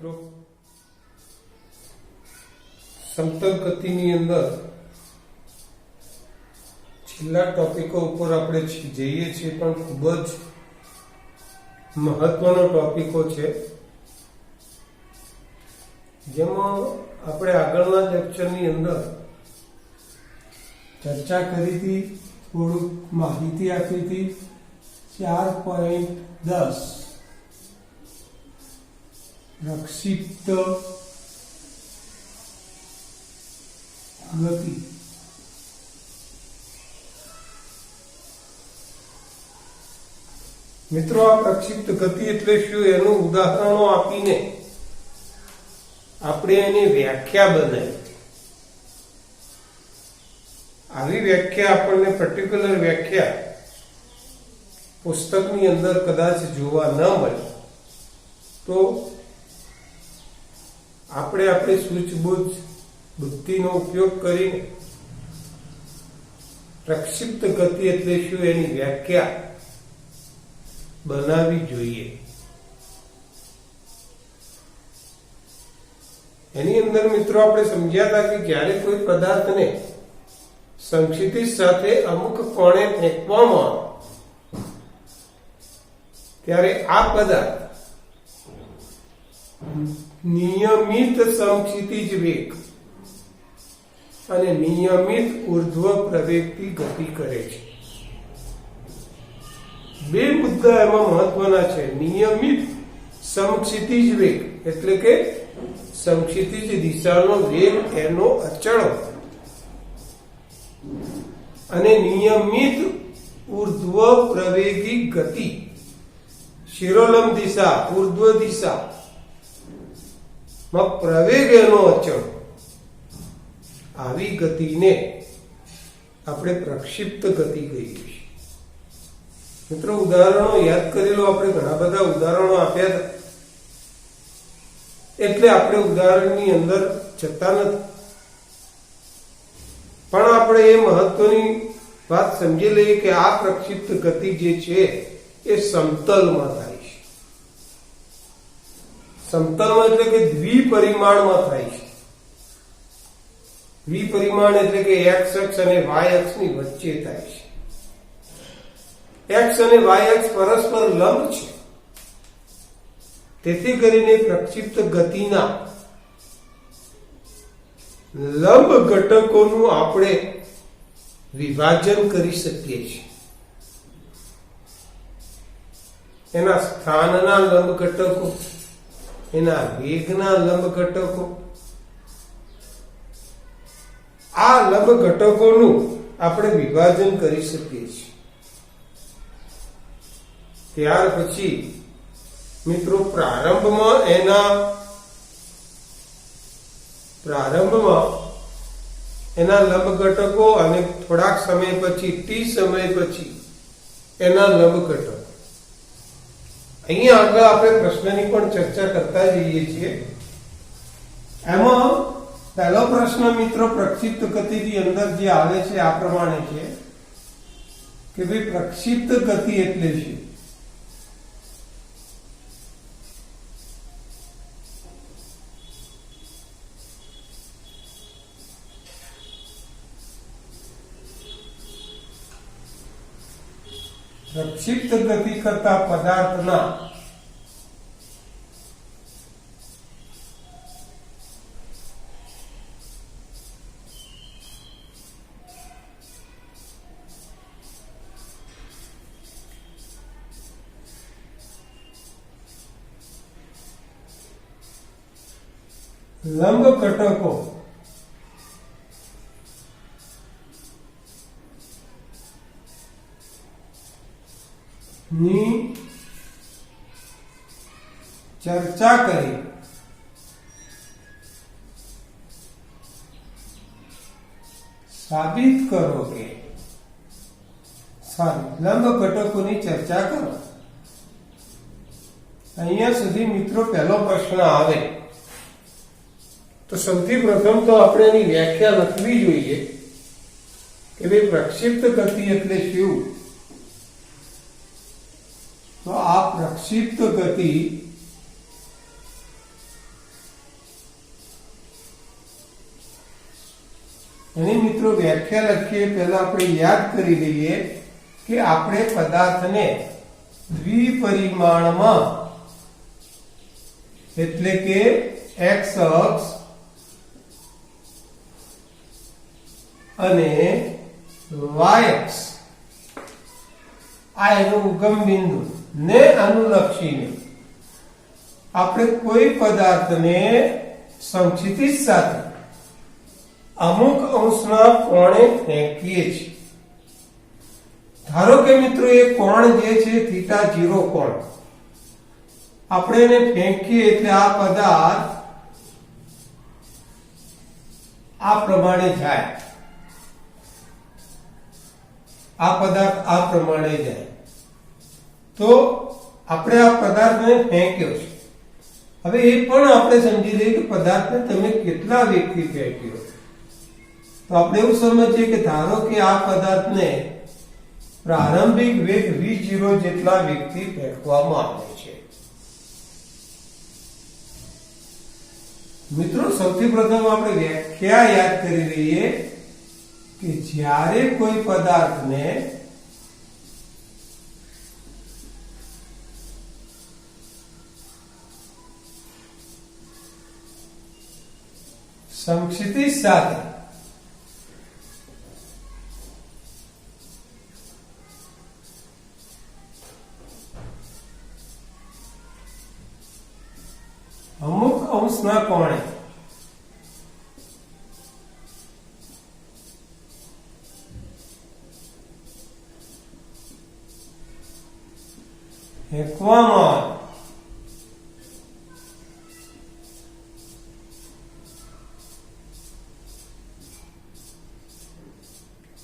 મિત્રો, સમતલ ગતિની અંદર છેલ્લા ટોપિકો ઉપર આપણે જઈએ છીએ, પણ ખૂબ જ મહત્વનો ટોપિકો છે, જેમાં આપણે આગળના લેક્ચરની અંદર ચર્ચા કરી હતી, થોડુંક માહિતી આપી હતી. 4.10 પ્રક્ષિપ્ત ગતિ. મિત્રો, આ પ્રક્ષિપ્ત ગતિ એટલે શું, એનું ઉદાહરણો આપીને આપણે એની વ્યાખ્યા બનાવી. આવી વ્યાખ્યા આપણને પર્ટિક્યુલર વ્યાખ્યા પુસ્તકની અંદર કદાચ જોવા ન મળે તો આપણે આપણી સૂઝબૂઝ બુદ્ધિનો ઉપયોગ કરીને પ્રક્ષિપ્ત ગતિ એટલે શું એની વ્યાખ્યા બનાવવી જોઈએ. એની અંદર મિત્રો આપણે સમજ્યા હતા કે જ્યારે કોઈ પદાર્થને સંક્ષિતિજ સાથે અમુક કોણે ફેંકવામાં આવે ત્યારે આ પદાર્થ નિયમિત સંક્ષિતિજ વેગ અને નિયમિત ઉર્ધ્વ પ્રવેગથી ગતિ કરે છે. બે મુદ્દા એમાં મહત્વના છે. નિયમિત સમક્ષિતિજ વેગ એટલે કે સમક્ષિતિજ દિશાનો વેગ એનો અચળ, અને નિયમિત ઉર્ધ્વ પ્રવેગી ગતિ, શિરોલંબ દિશા, ઉર્ધ્વ દિશા માં પ્રવેગ એનો અચળ. આવી ગતિને આપણે પ્રક્ષિપ્ત ગતિ કહીએ છીએ. મિત્રો, ઉદાહરણો યાદ કરી લો. આપણે ઘણા બધા ઉદાહરણો આપ્યા હતા, એટલે આપણે ઉદાહરણની અંદર જતા નથી, પણ આપણે એ મહત્વની વાત સમજી લઈએ કે આ પ્રક્ષિપ્ત ગતિ જે છે એ સમતલમાં થાય છે. સમતલમાં એટલે કે દ્વિપરિમાણમાં થાય છે. દ્વિપરિમાણ એટલે કે એક્સ અક્ષ અને વાય અક્ષની વચ્ચે થાય છે. એક્સ અને વાય અક્ષ પરસ્પર લંબ છે. તેથી કરીને પ્રક્ષિપ્ત ગતિના લંબ ઘટકોનું આપણે વિભાજન કરી શકીએ છીએ. એના સ્થાનના લંબ ઘટકો, એના વેગના લંબ ઘટકો, આ લંબ ઘટકોનું આપણે વિભાજન કરી શકીએ છીએ. ત્યાર પછી મિત્રો પ્રારંભમાં એના લંબ ઘટકો અને થોડાક સમય પછી ટી સમય પછી એના લંબ ઘટકો. અહીંયા આગળ આપણે પ્રશ્નની પણ ચર્ચા કરતા જઈએ છીએ. એમાં પહેલો પ્રશ્ન મિત્રો પ્રક્ષિપ્ત ગતિની અંદર જે આવે છે આ પ્રમાણે છે કે ભાઈ પ્રક્ષિપ્ત ગતિ એટલે શું? પ્રક્ષિપ્ત ગતિ કરતા પદાર્થના લંબ ઘટકો ની ચર્ચા કરી સાબિત કરો કે લંબ ઘટકોની ચર્ચા કરો. અહીંયા સુધી મિત્રો પહેલો પ્રશ્ન આવે તો સૌથી પ્રથમ તો આપણે એની વ્યાખ્યા લખવી જોઈએ કે ભાઈ પ્રક્ષિપ્ત ગતિ એટલે શું. તો આ પ્રક્ષિપ્ત ગતિ મિત્રો વ્યાખ્યા લખીએ પહેલા આપણે યાદ કરી લઈએ કે આપણે પદાર્થને દ્વિપરિમાણમાં એટલે કે x અક્ષ અને y અક્ષ આ એનો ઉગમ બિંદુ ને અનુલક્ષીને આપણે કોઈ પદાર્થને સમક્ષિતિજ સાથે અમુક અંશના કોણે ફેંકીએ છીએ. ધારો કે મિત્રો એ કોણ જે છે θ0 કોણ આપણે એને ફેંકીએ એટલે આ પદાર્થ આ પ્રમાણે જાય. આ પદાર્થ આ પ્રમાણે જાય તો આપણે આ પદાર્થને ફેંક્યો છે. હવે એ પણ આપણે સમજી લઈએ કે પદાર્થને તમે કેટલા વેગથી ફેંક્યો. તો આપણે એવું સમજીએ કે ધારો કે આ પદાર્થને પ્રારંભિક વેગ v0 જેટલા વેગથી ફેંકવામાં આવે છે. મિત્રો સૌથી પ્રથમ આપણે વ્યાખ્યા યાદ કરી લઈએ કે જ્યારે કોઈ પદાર્થને સમક્ષિતિજ સાથે અમુક અંશના કોણે ફેંકવામાં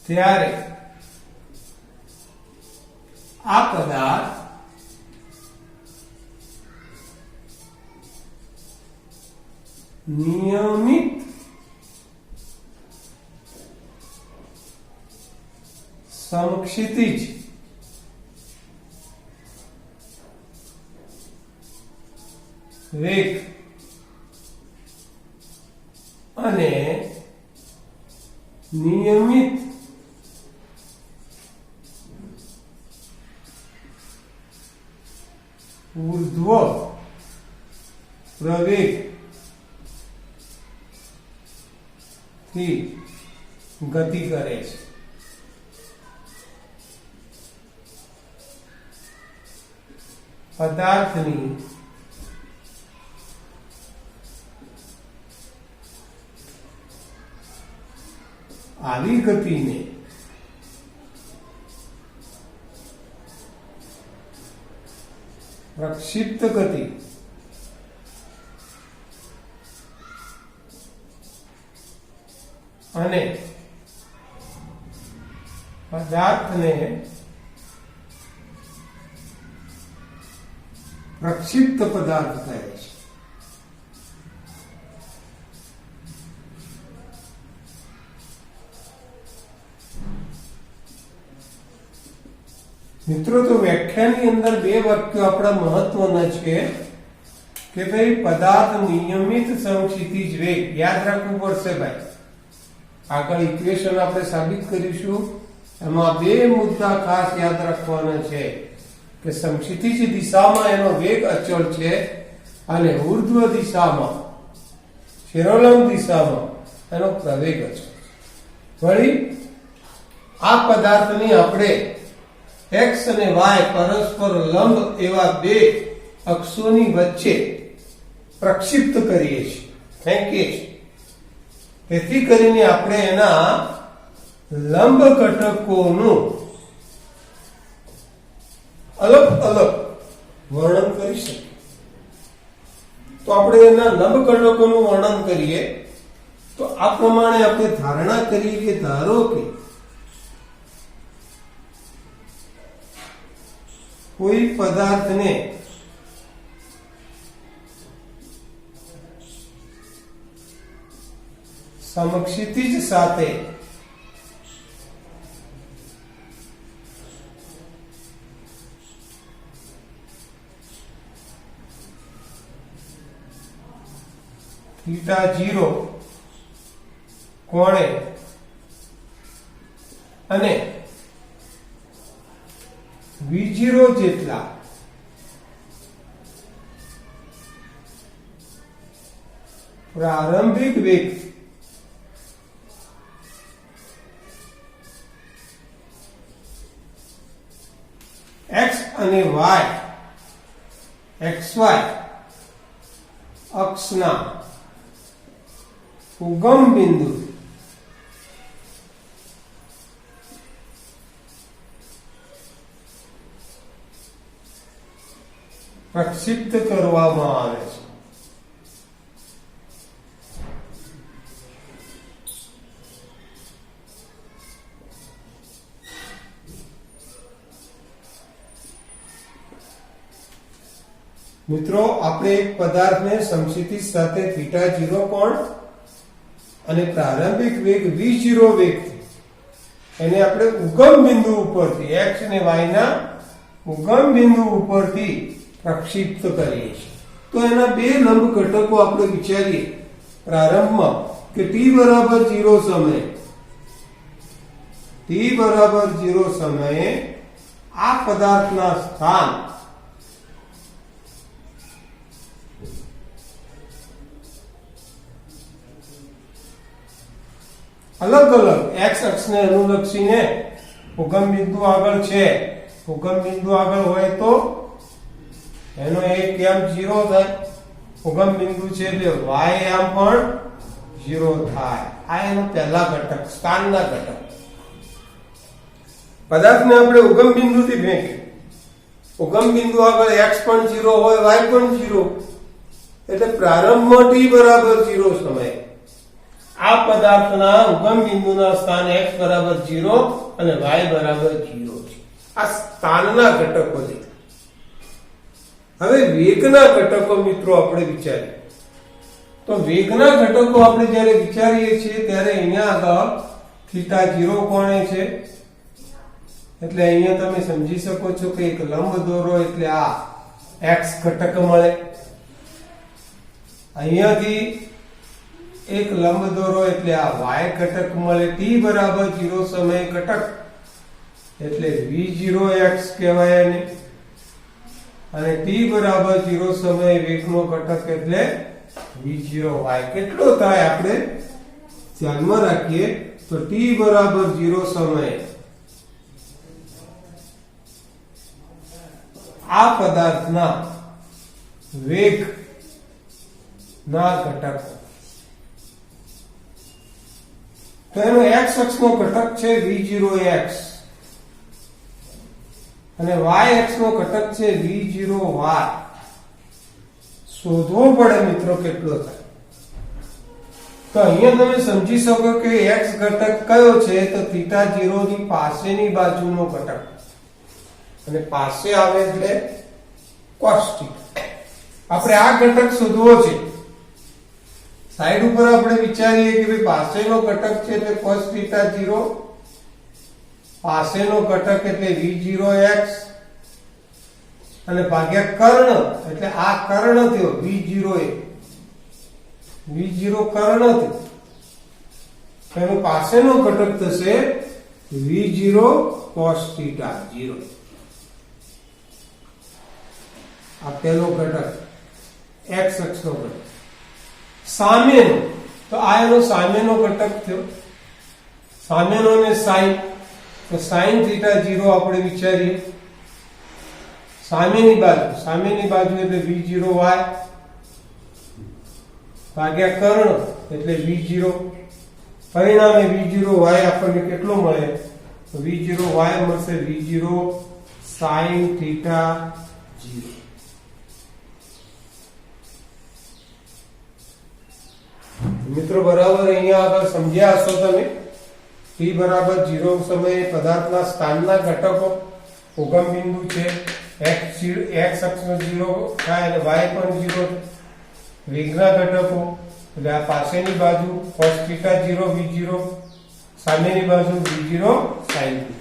ત્યારે આ પદાર્થ નિયમિત સમક્ષિતિજ વેગ અને નિયમિત ઉર્ધ્વ પ્રવેગ થી ગતિ કરે છે. પદાર્થની આવી ગતિને પ્રક્ષિપ્ત ગતિ અને પદાર્થને પ્રક્ષિપ્ત પદાર્થ કહે છે. મિત્રો તો વ્યાખ્યાની અંદર બે વાક્યો આપણા મહત્વના છે કે ભાઈ પદાર્થ નિયમિત સમક્ષિતિજ વેગ યાદ રાખવું પડશે ભાઈ. આગળ ઇક્વેશન આપણે સાબિત કરીશું એમાં બે મુદ્દા ખાસ યાદ રાખવાના છે કે સમક્ષિતિજ દિશામાં એનો વેગ અચળ છે અને ઉર્ધ્વ દિશામાં શિરોલંબ દિશામાં એનો પ્રવેગ અચળ છે. વળી આ પદાર્થની આપણે x અને y પરસ્પર લંબ એવા બે અક્ષોની વચ્ચે પ્રક્ષિપ્ત કરીએ છીએ, ફેંકીએ છીએ. તેથી કરીને આપણે એના લંબ ઘટકોનું અલગ અલગ વર્ણન કરી શકીએ. તો આપણે એના લંબ ઘટકોનું વર્ણન કરીએ તો આ પ્રમાણે આપણે ધારણા કરીએ કે ધારો કે કોઈ પદાર્થને સમક્ષિતિજ સાથે θ0 કોણે અને v0 જેટલા પ્રારંભિક વેગ x અને y xy અક્ષના ઉગમ બિંદુ પ્રક્ષિપ્ત કરવામાં આવે છે. મિત્રો આપણે એક પદાર્થને સમક્ષિતિજ સાથે θ0 કોણ અને પ્રારંભિક વેગ v0 વેગથી એને આપણે ઉગમ બિંદુ ઉપરથી x અને y ના ઉગમ બિંદુ ઉપરથી પ્રક્ષિપ્ત કરીએ છીએ. તો એના બે લંબ ઘટકો આપણે વિચારીએ પ્રારંભમાં કે t બરાબર 0 સમયે આ પદાર્થના સ્થાન અલગ અલગ x અક્ષને અનુલક્ષીને ઉગમ બિંદુ આગળ છે. ઉગમ બિંદુ આગળ હોય તો એનો એક યામ 0 થાય. ઉગમ બિંદુ છે એટલે y યામ પણ 0 થાય. આ એનો પહેલા ઘટક, સ્થાનના ઘટક. પદાર્થને આપણે ઉગમ બિંદુથી ફેંકીએ. ઉગમ બિંદુ આગળ x પણ 0 હોય, y પણ 0, એટલે પ્રારંભમાં t બરાબર 0 સમયે આ પદાર્થના ઉગમ બિંદુના સ્થાન x બરાબર 0 અને y બરાબર 0 છે. આ સ્થાનના ઘટકો છે. હવે વેગના ઘટકો મિત્રો આપણે વિચારીએ તો વેગના ઘટકો આપણે જ્યારે વિચારીએ છીએ ત્યારે અહીંયા આગળ θ0 કોણે છે એટલે અહીંયા તમે સમજી શકો છો કે એક લંબ દોરો એટલે આ x ઘટક મળે. અહીંયાથી એક લંબ દોરો એટલે આ y ઘટક મળે. t બરાબર 0 સમયે ઘટક એટલે v0x કહેવાય એને, અને t બરાબર 0 સમયે વેગનો ઘટક એટલે v0y. કેટલો થાય આપણે ધ્યાનમાં રાખીએ તો t બરાબર 0 સમયે આ પદાર્થના વેગ ના ઘટક તો એનો x અક્ષનો ઘટક છે v0x અને y અક્ષનો ઘટક છે v0y. શોધવો પડે મિત્રો કેટલો થાય. તો અહીંયા તમે સમજી શકો કે x ઘટક કયો છે તો θ0 ની પાસેની બાજુનો ઘટક, અને પાસે આવે એટલે cos θ. આપણે આ ઘટક શોધવો છે. સાઈડ ઉપર આપણે વિચારીએ કે ભાઈ પાસેનો ઘટક છે એટલે cos θ0, પાસેનો ઘટક એટલે v0x અને ભાગ્યા કર્ણ એટલે આ કર્ણ થયો v0a. v0 કર્ણ થયો એનો પાસેનો ઘટક થશે v0 cos θ0. આ પહેલો ઘટક x અક્ષનો ઘટક. સામેનો તો આ એનો સામેનો ઘટક થયો. સામેનો ને sin તો sin θ0 આપણે વિચારીએ. સામેની બાજુ એટલે v0y ભાગ્યા કર્ણ એટલે v0. પરિણામે v0y આપણને કેટલો મળે તો v0y મળશે v0 sin θ0. મિત્રો બરાબર અહીંયા આગળ સમજ્યા હશો તમે. t બરાબર 0 સમયે પદાર્થના સ્થાનના ઘટકો ઉગમ બિંદુ છે x અક્ષનો 0 થાય અને y પણ 0. વેગના ઘટકો એટલે આ પાસેની બાજુ cos θ0 v0, સામેની બાજુ v0 sin θ.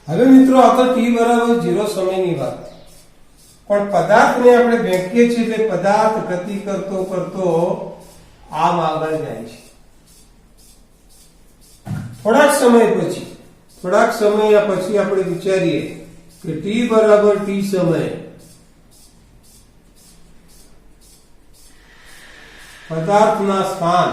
હવે મિત્રો આગળ t બરાબર 0 સમયની વાત, પણ પદાર્થને આપણે ફેંકીએ છીએ એટલે પદાર્થ ગતિ કરતો કરતો આમ આગળ જાય છે. થોડાક સમય પછી આપણે વિચારીએ કે t બરાબર t સમયે પદાર્થના સ્થાન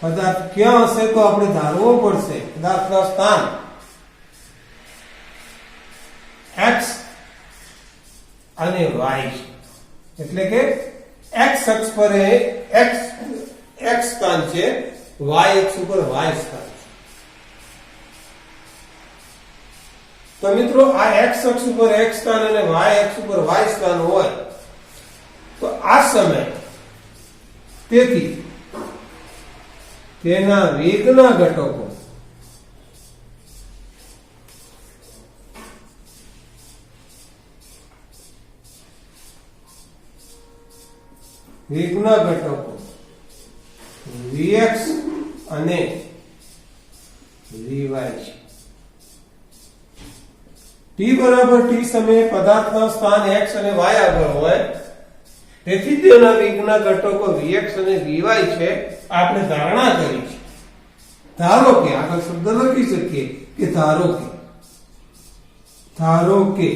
પદાર્થ ક્યાં હશે તો આપણે ધારવો પડશે પદાર્થના સ્થાન x અને y એટલે કે x અક્ષ પર x સ્થાન છે, y અક્ષ ઉપર y સ્થાન છે. તો મિત્રો આ x અક્ષ ઉપર x સ્થાન અને y અક્ષ ઉપર y સ્થાન હોય તો આ સમય તેથી તેના વેગના ઘટકો vx અને vy છે. t બરાબર t સમયે પદાર્થના સ્થાન x અને y આગળ હોય તેથી તેના વેગના ઘટકો vx અને vy છે. આપણે ધારણા કરી છે. ધારો કે આગળ શબ્દ લખી શકીએ કે ધારો કે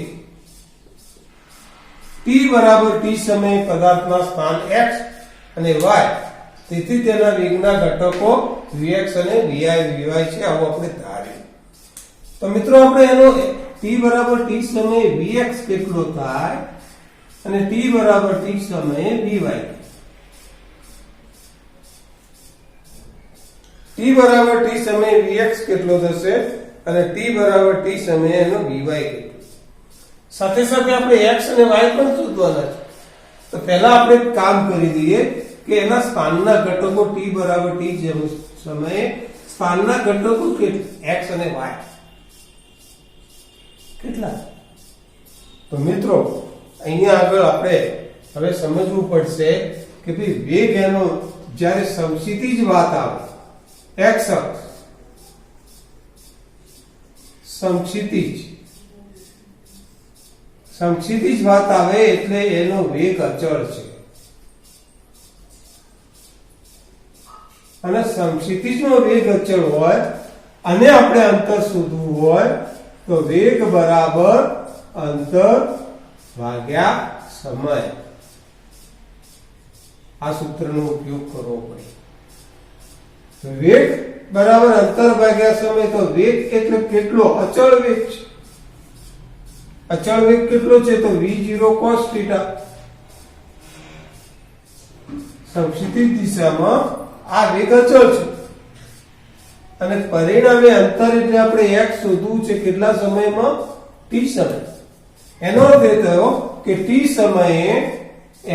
t બરાબર t સમયે પદાર્થના સ્થાન x અને y તેથી તેના વેગના ઘટકો vx અને vy છે. આવું આપણે ધાર્યું. તો મિત્રો આપણે એનો t બરાબર t સમયે vx કેટલો થાય અને t બરાબર t સમયે vy t બરાબર t સમયે vx કેટલો થશે અને t બરાબર t સમયે એનો vy કેટલો. સાથે સાથે આપણે x અને y પણ શોધવાના છે. તો પહેલા આપણે કામ કરી દઈએ કે એના સ્થાનના ઘટકો t બરાબર t સમયે સ્થાનના ઘટકો કે x અને y કેટલા. તો મિત્રો અહીંયા આગળ આપણે હવે સમજવું પડશે કે ભાઈ વેગ એનો જ્યારે સમક્ષિતિજ વાત આવે x અક્ષ સમક્ષિતિજ વાત આવે એટલે એનો વેગ અચળ છે અને સમક્ષિતિજનો વેગ અચળ હોય અને આપણે અંતર શોધવું હોય તો વેગ બરાબર અંતર ભાગ્યા સમય આ સૂત્રનો ઉપયોગ કરવો પડે. વેગ બરાબર અંતર ભાગ્યા સમય. તો વેગ એટલે કેટલો? અચળ વેગ છે. અચળ વેગ કેટલો છે? તો v0 cos θ. સમક્ષિતિજ દિશામાં આ વેગ અચળ છે અને પરિણામે અંતર એટલે આપણે x શોધવું છે કેટલા સમયમાં? t સમય. એનો અર્થ એ થયો કે t સમયે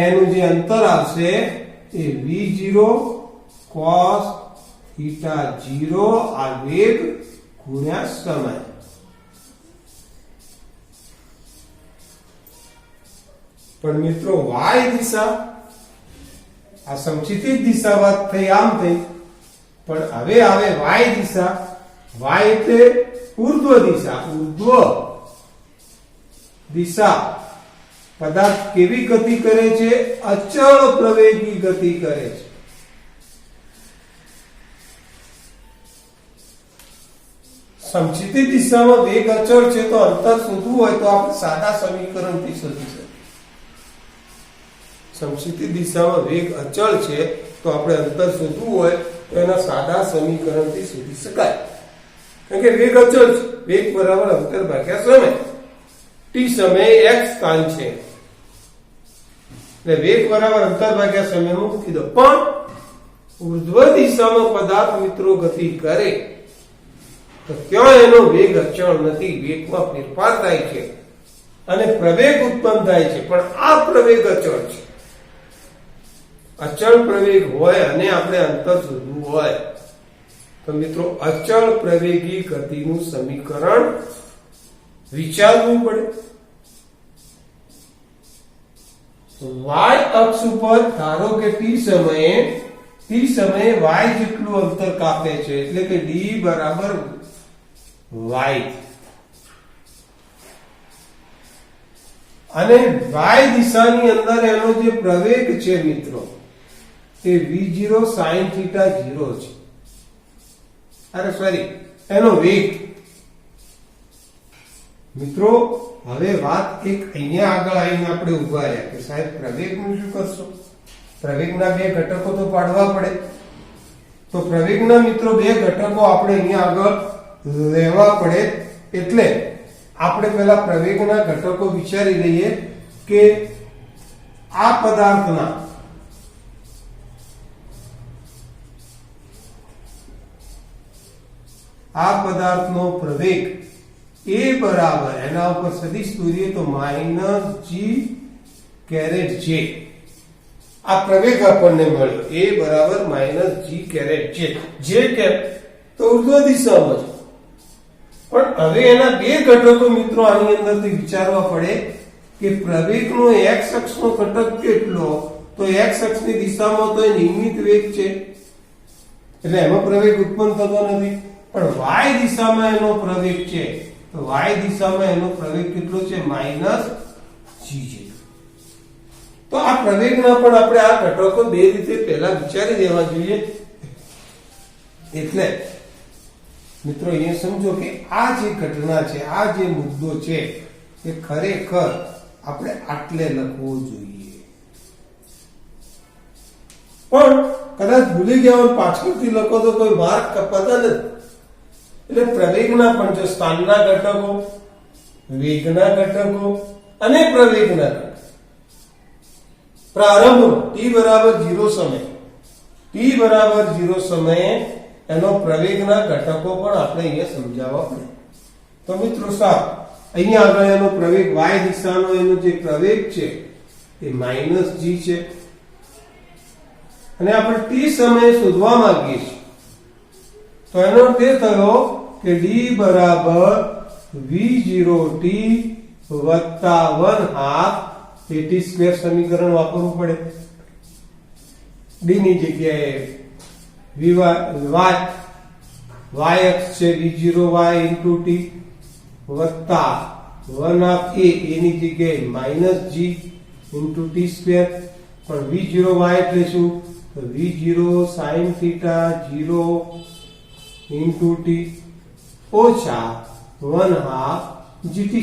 એનું જે અંતર આવશે એ v0 cos θ0 આ વેગ ગુણ્યા સમય. પણ મિત્રો y દિશા આ સમક્ષિતિજ દિશા વાત થઈ આમ થઈ પણ હવે આવે y દિશા. y એટલે ઊર્ધ્વ દિશા. પદાર્થ કેવી ગતિ કરે છે? અચળ પ્રવેગી ગતિ કરે છે. સમક્ષિતિજ દિશામાં વેગ અચળ છે તો અંતર શોધવું હોય તો આપણે સાદા સમીકરણથી શોધી શકીએ. સમક્ષિતિજ દિશામાં વેગ અચળ છે તો આપણે અંતર શોધવું હોય તો એના સાદા સમીકરણથી શોધી શકાય. કારણ કે વેગ અચળ છે. વેગ બરાબર અંતર ભાગ્યા સમય. t સમયે x સ્થાન છે એટલે વેગ બરાબર અંતર ભાગ્યા સમય મૂકી દો. પણ ઉર્ધ્વ દિશામાં પદાર્થ મિત્રો ગતિ કરે તો ક્યાં એનો વેગ અચળ નથી. વેગમાં ફેરફાર થાય છે અને પ્રવેગ ઉત્પન્ન થાય છે પણ આ પ્રવેગ અચળ છે. અચળ પ્રવેગ હોય અને આપણે અંતર શોધવું હોય તો મિત્રો અચળ પ્રવેગી ગતિનું સમીકરણ વિચારવું પડે. y અક્ષ ઉપર ધારો કે t સમયે y જેટલું અંતર કાપે છે એટલે કે d બરાબર y અને y દિશાની અંદર એનો જે પ્રવેગ છે મિત્રો એ v0 sin θ 0 છે. અરે સોરી, એનો વેગ. મિત્રો હવે વાત એક અહીંયા આગળ આવીને આપણે ઉભા રહ્યા કે સાહેબ પ્રવેગનું શું કરશો? પ્રવેગના બે ઘટકો તો પાડવા પડે. તો પ્રવેગના મિત્રો બે ઘટકો આપણે અહીંયા આગળ લેવા પડે. એટલે આપણે પહેલા પ્રવેગના ઘટકો વિચારી લઈએ કે આ પદાર્થનો પ્રવેગ એ બરાબર એના ઉપર સદિશ દોરીએ તો -g⁻j. આ પ્રવેગ આપણને મળ્યો એ બરાબર -g⁻j. j કેમ? તો ઉર્ધ્વ દિશામાં છે. પણ હવે એના બે ઘટકો મિત્રો આની અંદરથી વિચારવા પડે કે પ્રવેગનો x અક્ષનો ઘટક કેટલો? તો x અક્ષની દિશામાં તો એ નિયમિત વેગ છે એટલે એમાં પ્રવેગ ઉત્પન્ન થતો નથી. પણ y દિશામાં એનો પ્રવેગ છે. તો y દિશામાં એનો પ્રવેગ કેટલો છે? -g. તો આ પ્રવેગના પણ આપણે આ ઘટકો બે રીતે પહેલા વિચારી દેવા જોઈએ. એટલે મિત્રો એ સમજો કે આ જે ઘટના છે, આ જે મુદ્દો છે એ ખરેખર આપણે આટલે લખવો જોઈએ. પણ કદાચ ભૂલી ગયા હોય પાછળથી લખો તો કોઈ માર્ક કપાતા નથી. એટલે પ્રવેગના પણ જો સ્થાનના ઘટકો, વેગના ઘટકો અને પ્રવેગના ઘટકો પ્રારંભ t0 સમયે એનો પ્રવેગના ઘટકો પણ આપણે અહીંયા સમજાવવા પડે. તો મિત્રો સાહેબ અહીંયા આગળ એનો પ્રવેગ y દિશાનો એનો જે પ્રવેગ છે એ -g છે અને આપણે t સમયે શોધવા માંગીએ છીએ. તો એનો અર્થ એ થયો કે d v0t + 1/2 at² સમીકરણ વાપરવું પડે. d ની જગ્યાએ y અક્ષ છે v0y × t વત્તા 1/2 એની જગ્યાએ -g × t². પણ v0y એટલે શું? તો v0 sin θ 0 × t ઓછા 1/2 gt².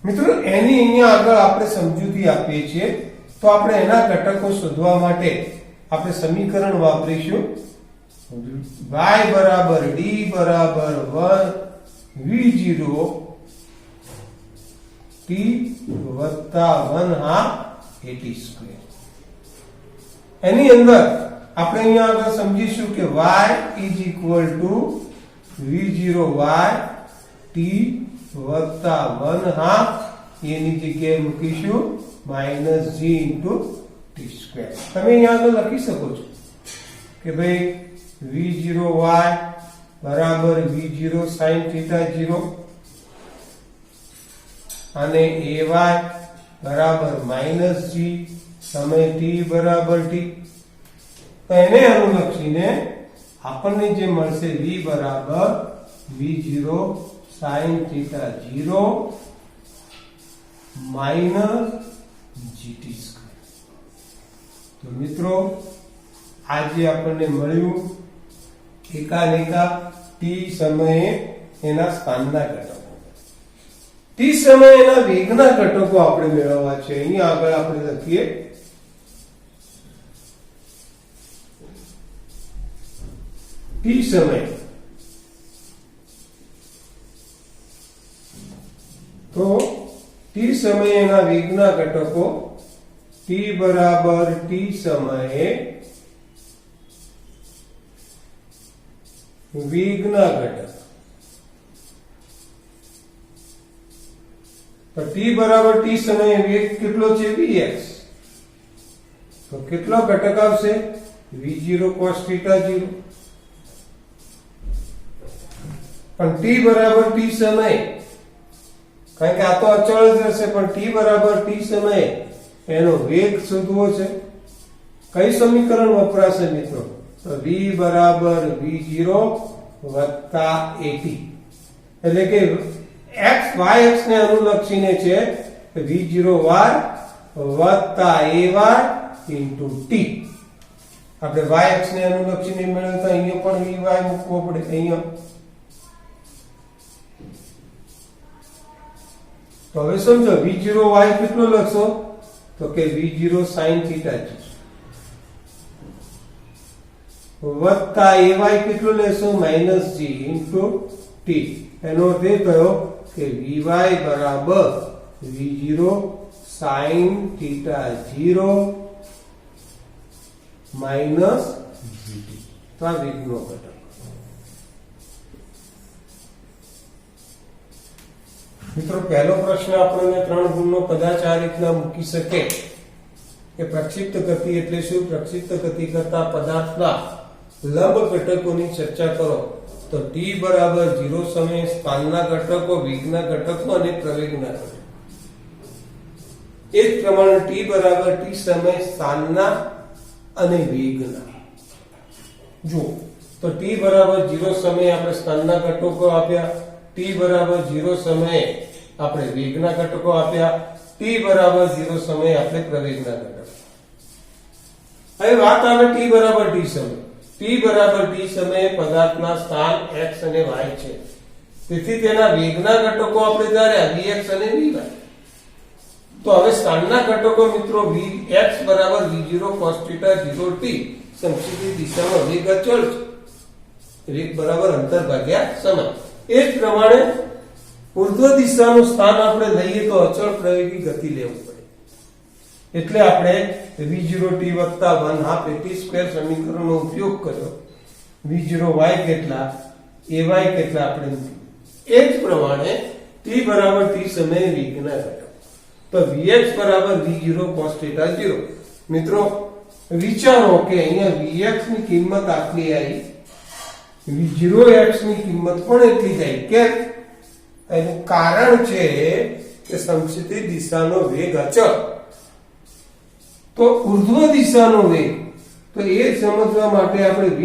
મિત્રો એની અહીંયા આગળ આપણે સમજૂતી આપીએ છીએ. તો આપણે એના ઘટકો શોધવા માટે આપણે સમીકરણ વાપરીશું y = d = v0 t + 1/2 at². એની અંદર આપણે અહીંયા આગળ સમજીશું કે y = v0y t + 1/2 એની જગ્યાએ મૂકીશું -g × t². તમે અહીંયા આગળ લખી શકો છો કે ભાઈ v0y બરાબર v0 sin θ 0 અને ay બરાબર -g સમય t બરાબર t. તો એને અનુલક્ષીને આપણને જે મળશે v બરાબર v0 sin θ 0 -gt². તો મિત્રો આજે આપણને મળ્યું એકાનેકા t સમયે એના સ્થાનના ઘટકો, t સમયે એના વેગના ઘટકો આપણે મેળવવા છે. અહીંયા આગળ આપણે લખીએ t સમયે. તો t સમયે એના વેગના ઘટકો t બરાબર t સમયે વેગના ઘટક. તો t બરાબર t સમયે વેગ કેટલો છે? vx. તો કેટલો ઘટક આવશે? v0 cos θ 0. પણ t બરાબર t સમયે, કારણ કે આ તો અચળ જ રહેશે, પણ t બરાબર t સમયે એનો વેગ શોધવો છે. કઈ સમીકરણ વપરાશે મિત્રો? તો v બરાબર v0 વત્તા at. એટલે કે x y અક્ષને અનુલક્ષીને છે v0y વત્તા ay into t. આપણે y અક્ષને અનુલક્ષીને મેળવ્યું તો અહીંયા પણ vy મૂકવો પડે. અહીંયા તો હવે સમજો v0y કેટલો લખશો તો કે v0 sin theta વત્તા ay કેટલું લેશો -g into t. એનો અર્થ એ થયો કે vy બરાબર v0 sin theta 0 minus gt. તો આ વેગનો ઘટક. મિત્રો પહેલો પ્રશ્ન આપણને 3 ગુણનો કદાચ આ રીતના મૂકી શકે કે પ્રક્ષિપ્ત ગતિ એટલે શું, પ્રક્ષિપ્ત ગતિ કરતા પદાર્થના લંબ ઘટકોની ચર્ચા કરો. તો t બરાબર 0 સમયે સ્થાનના ઘટકો, વેગના ઘટકો અને પ્રવેગના ઘટકો. એ જ પ્રમાણે t બરાબર t સમયે સ્થાનના અને વેગના. જો તો t બરાબર 0 સમયે આપણે સ્થાનના ઘટકો આપ્યા, t બરાબર 0 સમયે આપણે વેગના ઘટકો આપ્યા, t બરાબર 0 સમયે આપણે પ્રવેગના ઘટકો. હવે વાત આવે t બરાબર t સમયે. t બરાબર t સમયે પદાર્થના સ્થાન x અને y છે. તેથી તેના વેગના ઘટકો આપણે ધાર્યા vx અને vy. તો હવે સ્થાનના ઘટકો મિત્રો vx બરાબર v0 cos θ 0t. સમક્ષિતિજ દિશામાં વેગ અચળ છે. વેગ બરાબર અંતર ભાગ્યા સમય. એ જ પ્રમાણે ઉર્ધ્વ દિશાનું સ્થાન આપણે લઈએ તો અચળ પ્રવેગી ગતિ લેવું પડે. એટલે આપણે v0t + 1/2 at² સમીકરણનો ઉપયોગ કર્યો. v0y કેટલા, ay કેટલા આપણે મૂક્યું. એ જ પ્રમાણે t બરાબર t સમયે વેગના ઘટકો. તો vx બરાબર v0 cos θ 0. મિત્રો વિચારો કે અહીંયા vx ની કિંમત આટલી આવી, v0x ની કિંમત પણ એટલી જ આવી. કેમ? એનું કારણ છે કે સમક્ષિતિજ દિશાનો વેગ અચળ. તો ઉર્ધ્વ દિશાનો વેગ, તો એ સમજવા માટે આપણે v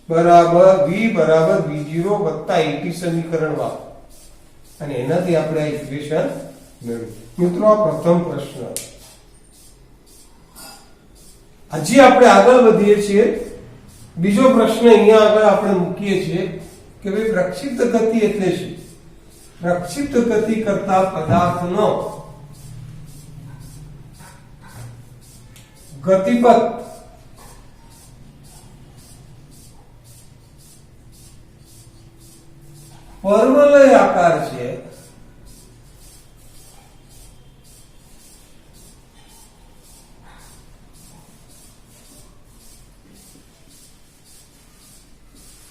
બરાબર v0 + at સમીકરણ વાપરો અને એનાથી આપણે આ ઇક્વેશન મેળવ્યું. મિત્રો આ પ્રથમ પ્રશ્ન. હજી આપણે આગળ વધીએ છીએ. બીજો પ્રશ્ન અહીંયા આગળ આપણે મૂકીએ છીએ કે ભાઈ પ્રક્ષિપ્ત ગતિ એટલે શું? પ્રક્ષિપ્ત ગતિ કરતા પદાર્થનો ગતિપથ પરવલય આકાર છે.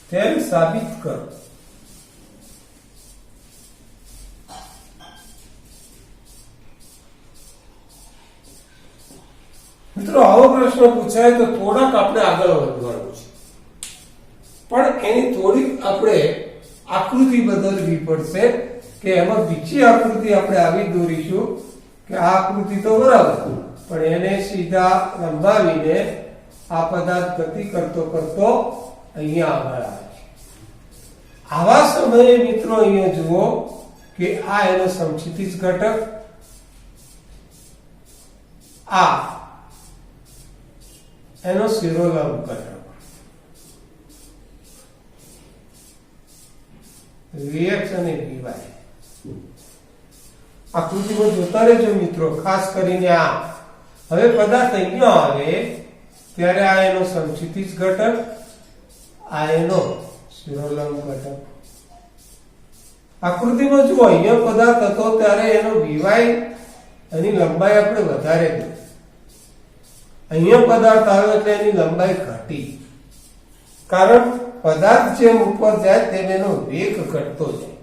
તેમ સાબિત કરો. મિત્રો આવો પ્રશ્ન પૂછાય તો થોડાક આપણે આગળ વધવાનું છે, પણ એની થોડીક આપણે આકૃતિ બદલવી પડશે કે એમાં બીજી આકૃતિ આપણે આવી દોરીશું કે આ આકૃતિ તો બરાબર, પણ એને સીધા લંબાવીને આ પદાર્થ ગતિ કરતો કરતો અહીંયા આગળ આવે છે. આવા સમયે મિત્રો અહીંયા જુઓ કે આ એનો સમક્ષિતિજ ઘટક, આ એનો શિરોલંબ ઘટક. vx અને vy આકૃતિમાં જોતા રહેજો મિત્રો, ખાસ કરીને આ. હવે પદાર્થ અહીંયા આવે ત્યારે આ એનો સમક્ષિતિજ ઘટક, આ એનો શિરોલંબ ઘટક. આકૃતિમાં જુઓ અહીંયા પદાર્થ હતો ત્યારે એનો vy એની લંબાઈ આપણે વધારે કરી. અહીંયા પદાર્થ આવ્યો એટલે એની લંબાઈ ઘટી. કારણ પદાર્થ જેમ ઉપર જાય તેમ એનો વેગ ઘટતો જાય.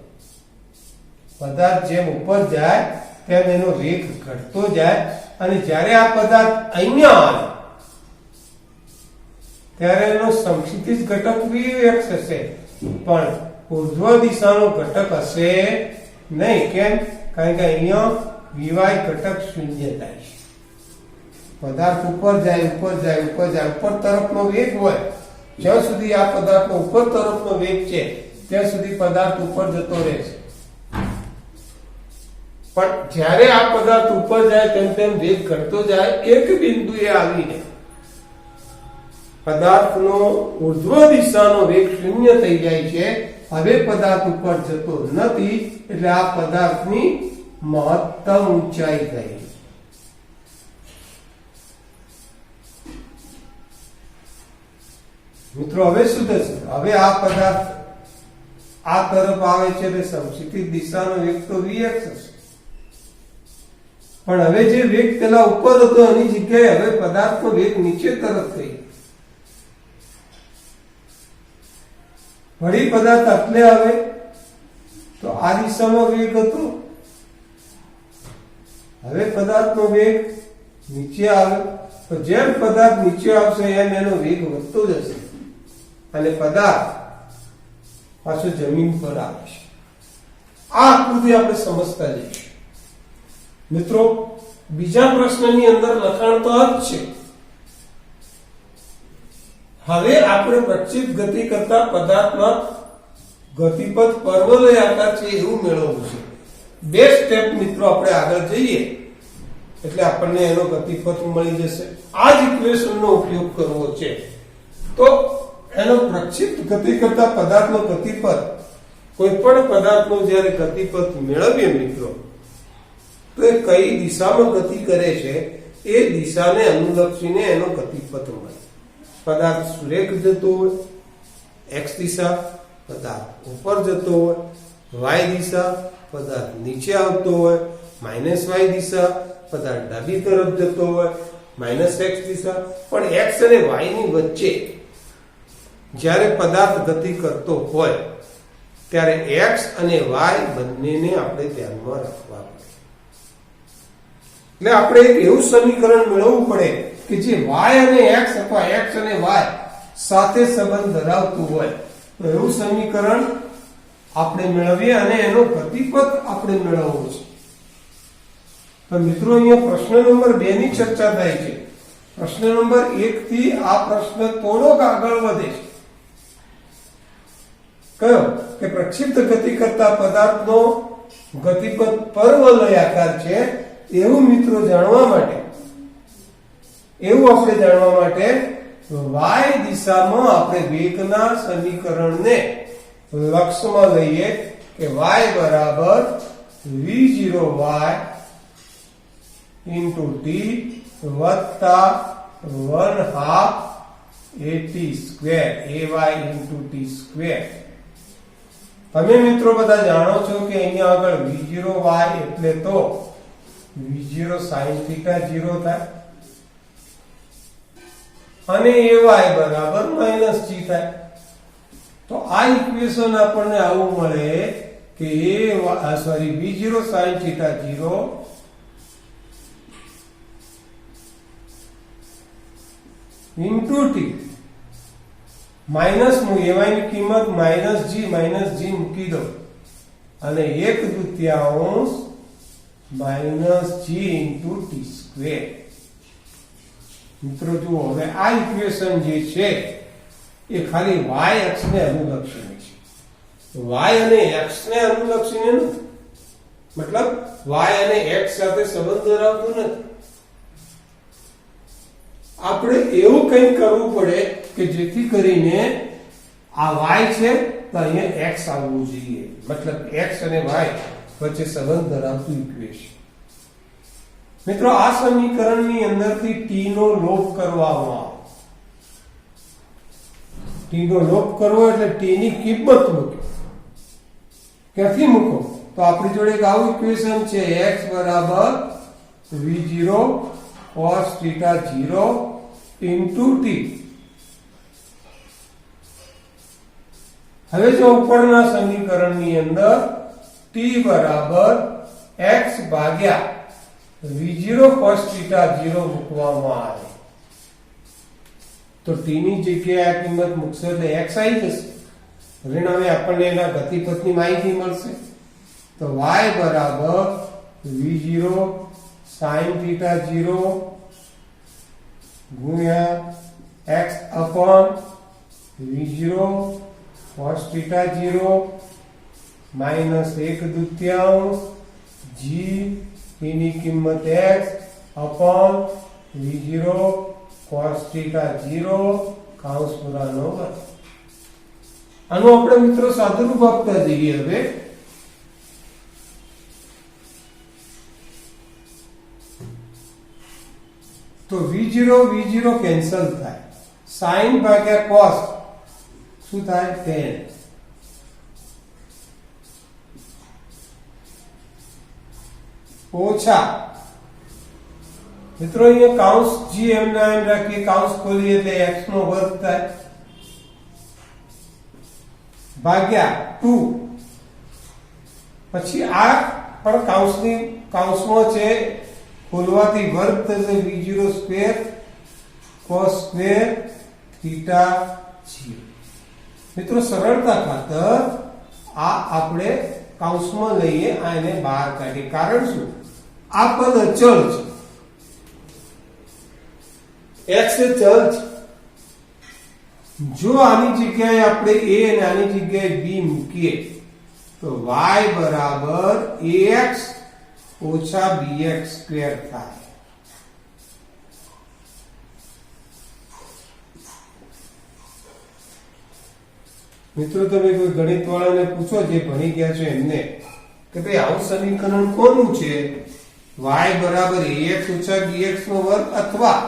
પદાર્થ જેમ ઉપર જાય તેમ એનો વેગ ઘટતો જાય. અને જ્યારે આ પદાર્થ અહીંયા આવે ત્યારે એનો સમક્ષિતિજ ઘટક vx હશે, પણ ઉર્ધ્વ દિશાનો ઘટક હશે નહીં. કેમ? કારણ કે અહીંયા vy ઘટક શૂન્ય થાય છે. પદાર્થ ઉપર જાય ઉપર જાય ઉપર જાય, ઉપર તરફનો વેગ હોય જ્યાં સુધી આ પદાર્થનો ઉપર તરફનો વેગ છે ત્યાં સુધી પદાર્થ ઉપર જતો રહેશે. પણ જ્યારે આ પદાર્થ ઉપર જાય તેમ તેમ વેગ ઘટતો જાય, એક બિંદુએ આવીને પદાર્થનો ઉર્ધ્વ દિશાનો વેગ શૂન્ય થઈ જાય છે. હવે પદાર્થ ઉપર જતો નથી, એટલે આ પદાર્થની મહત્તમ ઊંચાઈ થઈ. મિત્રો હવે શું થશે? હવે આ પદાર્થ આ તરફ આવે છે એટલે સમક્ષિતિજ દિશાનો વેગ તો vx હશે, પણ હવે જે વેગ પેલા ઉપર હતો એની જગ્યાએ હવે પદાર્થનો વેગ નીચે તરફ થઈ. વળી પદાર્થ આટલે આવે તો આ દિશામાં વેગ હતો, હવે પદાર્થનો વેગ નીચે આવે તો જેમ પદાર્થ નીચે આવશે એમ એનો વેગ વધતો જશે અને પદાર્થ પાછો જમીન પર આવે છે. આ આકૃતિ આપણે સમજતા જઈશું. મિત્રો, બીજા પ્રશ્નની અંદર લખાણ તો આ જ છે. હવે આપણે પ્રક્ષિપ્ત ગતિ કરતા પદાર્થમાં ગતિપથ પર્વલયાકાર છે એવું મેળવવું છે. બે સ્ટેપ મિત્રો આપણે આગળ જઈએ એટલે આપણને એનો ગતિપથ મળી જશે. આ જ ઇક્વેશનનો ઉપયોગ કરવો છે. તો એનો પ્રક્ષિપ્ત ગતિ કરતા પદાર્થનો ગતિપથ, કોઈ પણ પદાર્થનો જ્યારે ગતિપથ મેળવીએ મિત્રો, તો એ કઈ દિશામાં ગતિ કરે છે એ દિશાને અનુલક્ષીને એનો ગતિપથ મળે. પદાર્થ સુરેખ જતો હોય x દિશા, પદાર્થ ઉપર જતો હોય y દિશા, પદાર્થ નીચે આવતો હોય -y દિશા, પદાર્થ ડાબી તરફ જતો હોય -x દિશા. પણ x અને y ની વચ્ચે જ્યારે પદાર્થ ગતિ કરતો હોય ત્યારે x અને y બંનેને આપણે ધ્યાનમાં રાખવા પડે. એટલે આપણે એક એવું સમીકરણ મેળવવું પડે કે જે y અને x અથવા x અને y સાથે સંબંધ ધરાવતું હોય. તો એવું સમીકરણ આપણે મેળવીએ અને એનો ગતિપથ આપણે મેળવવો છે. તો મિત્રો, અહીંયા પ્રશ્ન નંબર 2 ની ચર્ચા થાય છે. પ્રશ્ન નંબર 1 થી આ પ્રશ્ન થોડોક આગળ વધે છે. કયો કે પ્રક્ષિપ્ત ગતિ કરતા પદાર્થનો ગતિપથ પર્વલયાકાર છે એવું મિત્રો જાણવા માટે y દિશામાં આપણે વેગના સમીકરણને લક્ષમાં લઈએ કે y બરાબર v0y into t વત્તા 1/2 at square ay into t square. તમે મિત્રો બધા જાણો છો કે અહીંયા આગળ v0y એટલે તો v0 sin θ 0 થાય અને ay બરાબર -g થાય. તો આ ઇક્વેશન આપણને આવું મળે કે v0 sin θ 0 into t minus ay ની કિંમત -g મૂકી દો અને 1/2 -g into t સ્ક્વેર. મિત્રો જુઓ, હવે આ ઇક્વેશન જે છે એ ખાલી y અક્ષને અનુલક્ષીને છે. y અને x ને અનુલક્ષીને નથી, મતલબ y અને x સાથે સંબંધ ધરાવતું નથી. આપણે એવું કંઈક કરવું પડે કે જેથી કરીને આ y છે તો અહીંયા x આવવું જોઈએ, મતલબ x અને y વચ્ચે સંબંધ ધરાવતું ઇક્વેશન. મિત્રો, આ સમીકરણની અંદરથી t નો લોપ કરવામાં આવે. t નો લોપ કરવો એટલે t ની કિંમત મૂકો. ક્યાંથી મૂકો? તો આપણી જોડે એક આવું ઇક્વેશન છે x બરાબર v0 cos θ 0 into t. હવે જો ઉપરના સમીકરણની અંદર t બરાબર x ભાગ્યા v0 cos θ 0 મૂકવામાં આવે તો t ની જગ્યાએ આ કિંમત મૂકશો એટલે x આવી જશે. પરિણામે આપણને એના ગતિપથની માહિતી મળશે. તો y બરાબર v0 sin θ 0 ગુણ્યા x upon v0 cos θ 0 minus 1/2 જી p ની કિંમત x upon v0 cos θ 0 કૌંસ પૂરાનો વર્ગ. આનો આપણે મિત્રો સાદુરૂપ આપતા જઈએ. હવે તો v0 કેન્સલ થાય, sin ભાગ્યા cos શું થાય tan, ઓછા મિત્રો અહીંયા કૌંસ g એમ ના એમ રાખીએ, કૌંસ ખોલીએ એટલે x નો વર્ગ થાય ભાગ્યા 2, પછી આ પણ કૌંસમાં છે ખોલવાથી વર્ગ થશે v0 square cos square theta 0. મિત્રો સરળતા ખાતર આ આપણે કૌંસમાં લઈએ, આ એને બહાર કાઢીએ. કારણ શું? આ પદ અચળ છે, x એ ચલ છે. જો આની જગ્યાએ આપણે a અને આની જગ્યાએ b મૂકીએ તો y બરાબર ax ઓછા bx સ્ક્વેર થાય. મિત્રો તમે કોઈ ગણિત વાળાને પૂછો જે ભણી ગયા છે એમને કે ભાઈ આવું સમીકરણ કોનું છે? y બરાબર ax ઓછા bx નો વર્ગ અથવા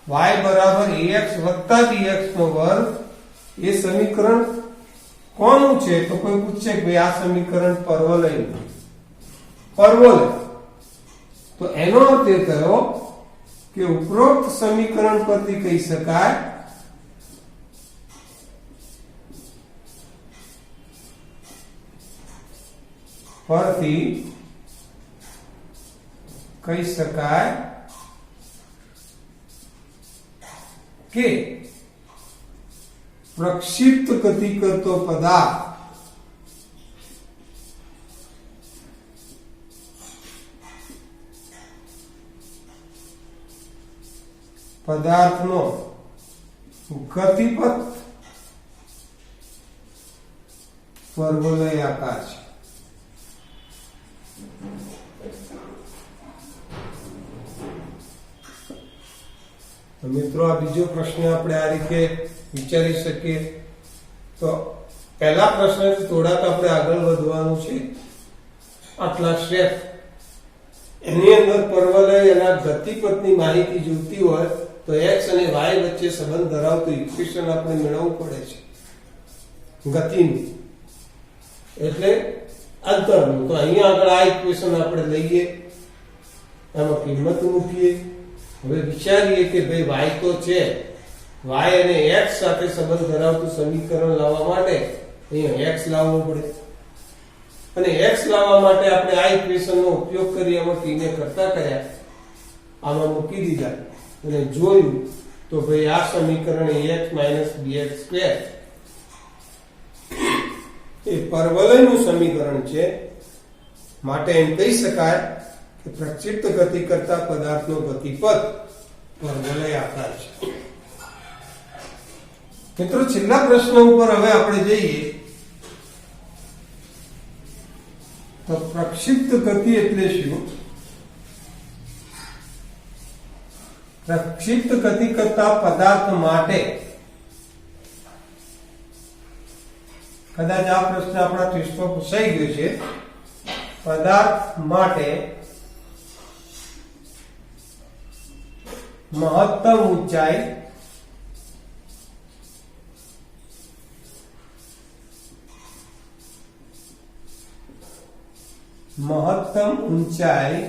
y બરાબર ax વત્તા bx નો વર્ગ, એ સમીકરણ કોનું છે? તો કોઈ પૂછે કે ભાઈ આ સમીકરણ પરવલયનું. પરવલય તો એનો અર્થ એ થયો કે ઉપરોક્ત સમીકરણ પરથી કહી શકાય કે પ્રક્ષિપ્ત ગતિ કરતો પદાર્થનો ગતિપથ પરવલયાકાર છે. તો મિત્રો આ બીજો પ્રશ્ન આપણે આ રીતે વિચારી શકીએ. તો પહેલા પ્રશ્નથી થોડાક આપણે આગળ વધવાનું છે, આટલા સ્ટેપ. એની અંદર પરવલય એના ગતિપથની માહિતી જોઈતી હોય તો x અને y વચ્ચે સંબંધ ધરાવતું ઇક્વેશન આપણે મેળવવું પડે છે ગતિનું, એટલે અંતરનું. તો અહીંયા આગળ આ ઇક્વેશન આપણે લઈએ, એમાં કિંમત મૂકીએ. હવે વિચારીએ કે ભાઈ y તો છે, y અને x સાથે સંબંધ ધરાવતું સમીકરણ લાવવા માટે અહીંયા x લાવવું પડે, અને x લાવવા માટે આપણે આ ઇક્વેશનનો ઉપયોગ કરી આમાં t ને કરતા કર્યા, આમાં મૂકી દીધા અને જોયું તો ભાઈ આ સમીકરણ ax bx સ્ક્વેર એ પરવલયનું સમીકરણ છે. માટે એમ કહી શકાય કે પ્રક્ષિપ્ત ગતિ કરતા પદાર્થનો ગતિપથ પરવલયાકાર છે. મિત્રો છેલ્લા પ્રશ્ન ઉપર હવે આપણે જઈએ. તો પ્રક્ષિપ્ત ગતિ એટલે શું? પ્રક્ષિપ્ત ગતિ કરતા પદાર્થ માટે, કદાચ આ પ્રશ્ન આપણા ટેસ્ટમાં પૂછાઈ ગયો છે, પદાર્થ માટે મહત્તમ ઊંચાઈ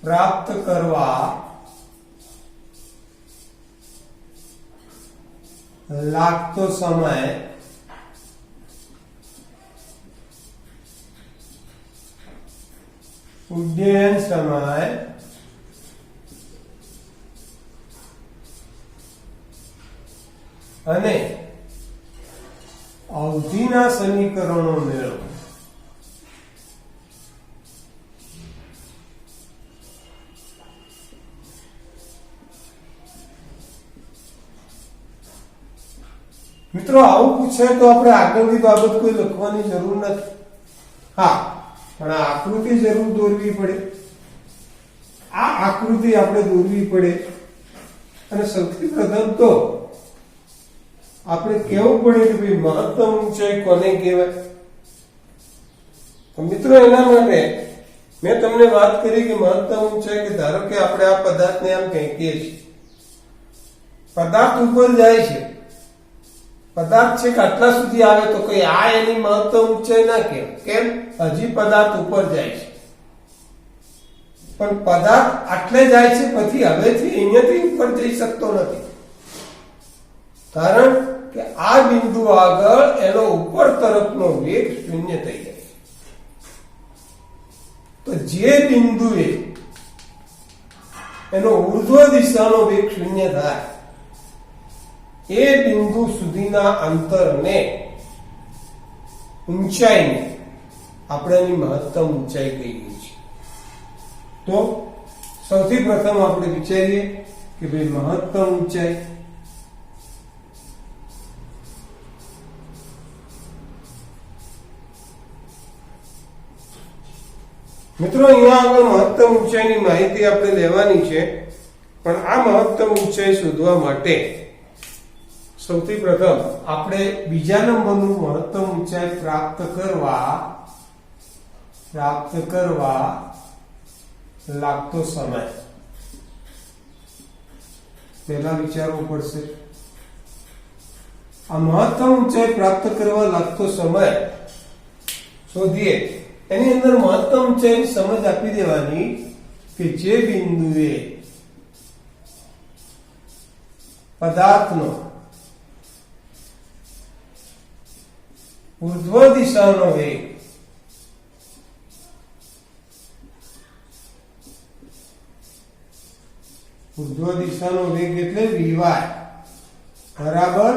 પ્રાપ્ત કરવા લાગતો સમય ઉડ્ડયન સમય અને અવધિના સમીકરણો મેળવો. મિત્રો આવું પૂછાય તો આપણે આગળની બાબત કોઈ લખવાની જરૂર નથી. હા, પણ આ આકૃતિ જરૂર દોરવી પડે. આ આકૃતિ આપણે દોરવી પડે અને સૌથી પ્રથમ તો આપણે કહેવું પડે કે ભાઈ મહત્તમ ઊંચાઈ કોને કહેવાય. તો મિત્રો એના માટે મેં તમને વાત કરી કે મહત્તમ ઊંચાઈ, કે ધારો કે આપણે આ પદાર્થને આમ ફેંકીએ છીએ, પદાર્થ ઉપર જાય છે, પદાર્થ છે કે આટલા સુધી આવે તો કઈ આ એની મહત્તમ ઊંચાઈ ના કહેવાય. કેમ? હજી પદાર્થ ઉપર જાય છે, પણ પદાર્થ આટલે જાય છે પછી હવેથી અહીંયાથી ઉપર જઈ શકતો નથી, કારણ કે આ બિંદુ આગળ એનો ઉપર તરફનો વેગ શૂન્ય થઈ જાય. તો જે બિંદુએ એનો ઉર્ધ્વ દિશાનો વેગ શૂન્ય થાય એ બિંદુ સુધીના અંતરને, ઊંચાઈને આપણે એની મહત્તમ ઊંચાઈ કહીએ છીએ. તો સૌથી પ્રથમ આપણે વિચારીએ કે ભાઈ મહત્તમ ઊંચાઈ મિત્રો અહીંયા આગળ મહત્તમ ઊંચાઈની માહિતી આપણે લેવાની છે, પણ આ મહત્તમ ઊંચાઈ શોધવા માટે સૌથી પ્રથમ આપણે બીજા નંબરનું મહત્તમ ઊંચાઈ પ્રાપ્ત કરવા લાગતો સમય પહેલા વિચારવું પડશે. આ મહત્તમ ઊંચાઈ પ્રાપ્ત કરવા લાગતો સમય શોધીએ. એની અંદર મહત્તમ ઊંચાઈની સમજ આપી દેવાની કે જે બિંદુએ પદાર્થનો ઉર્ધ્વ દિશાનો વેગ એટલે vy બરાબર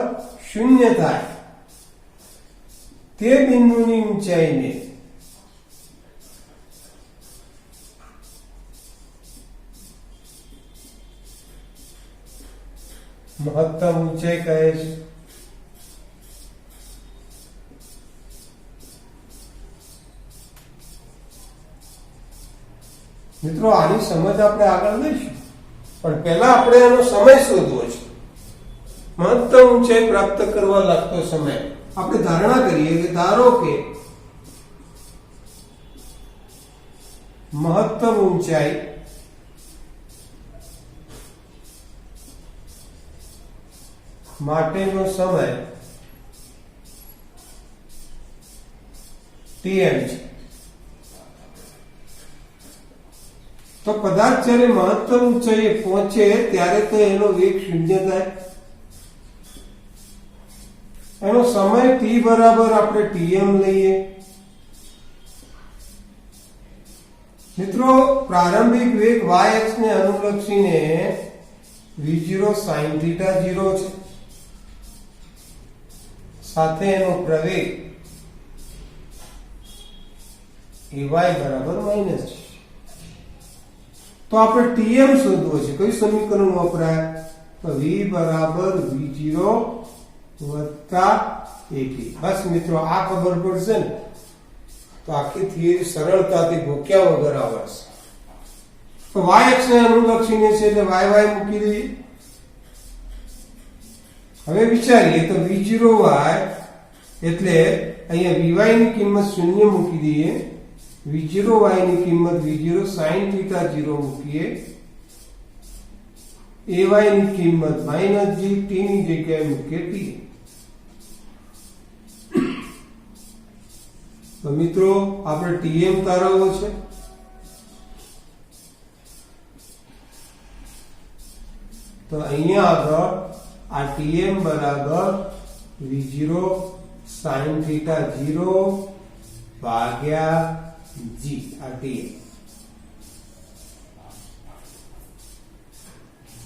0 થાય તે બિંદુની ઊંચાઈને મહત્તમ ઊંચાઈ કહે છે. મિત્રો આની સમજ આપણે આગળ લઈશું, પણ પહેલા આપણે એનો સમય શોધવો છે. મહત્તમ ઊંચાઈ પ્રાપ્ત કરવા લાગતો સમય આપણે ધારણા કરીએ કે ધારો કે મહત્તમ ઊંચાઈ માટેનો સમય tm છે. તો પદાર્થ જ્યારે મહત્તમ ઊંચાઈએ પહોંચે ત્યારે તો એનો વેગ 0 થાય. એનો સમય t બરાબર આપણે tm લઈએ. મિત્રો પ્રારંભિક વેગ y અક્ષને અનુલક્ષીને v0 sin θ 0 છે, સાથે એનો પ્રવેગ ay બરાબર માઈનસ છે. તો આપણે tm શોધવો છે. કયું સમીકરણ વપરાય? તો v બરાબર v0 વત્તા at. બસ મિત્રો આ ખબર પડશે ને તો આખી થિયરી સરળતાથી ભૂક્યા વગર આવશે. તો y અક્ષને અનુલક્ષીને છે એટલે y મૂકી દઈએ. હવે વિચારીએ તો v0y એટલે અહીંયા vy ની કિંમત 0 મૂકી દઈએ, v0y ની કિંમત v0 sin θ 0 મૂકીએ, ay ની કિંમત -g, t ની જગ્યાએ મૂકીએ t. તો મિત્રો આપણે tm તારવવો છે. તો અહીંયા આગળ આ tm બરાબર v0 sin θ 0 ભાગ્યા g. આ tm.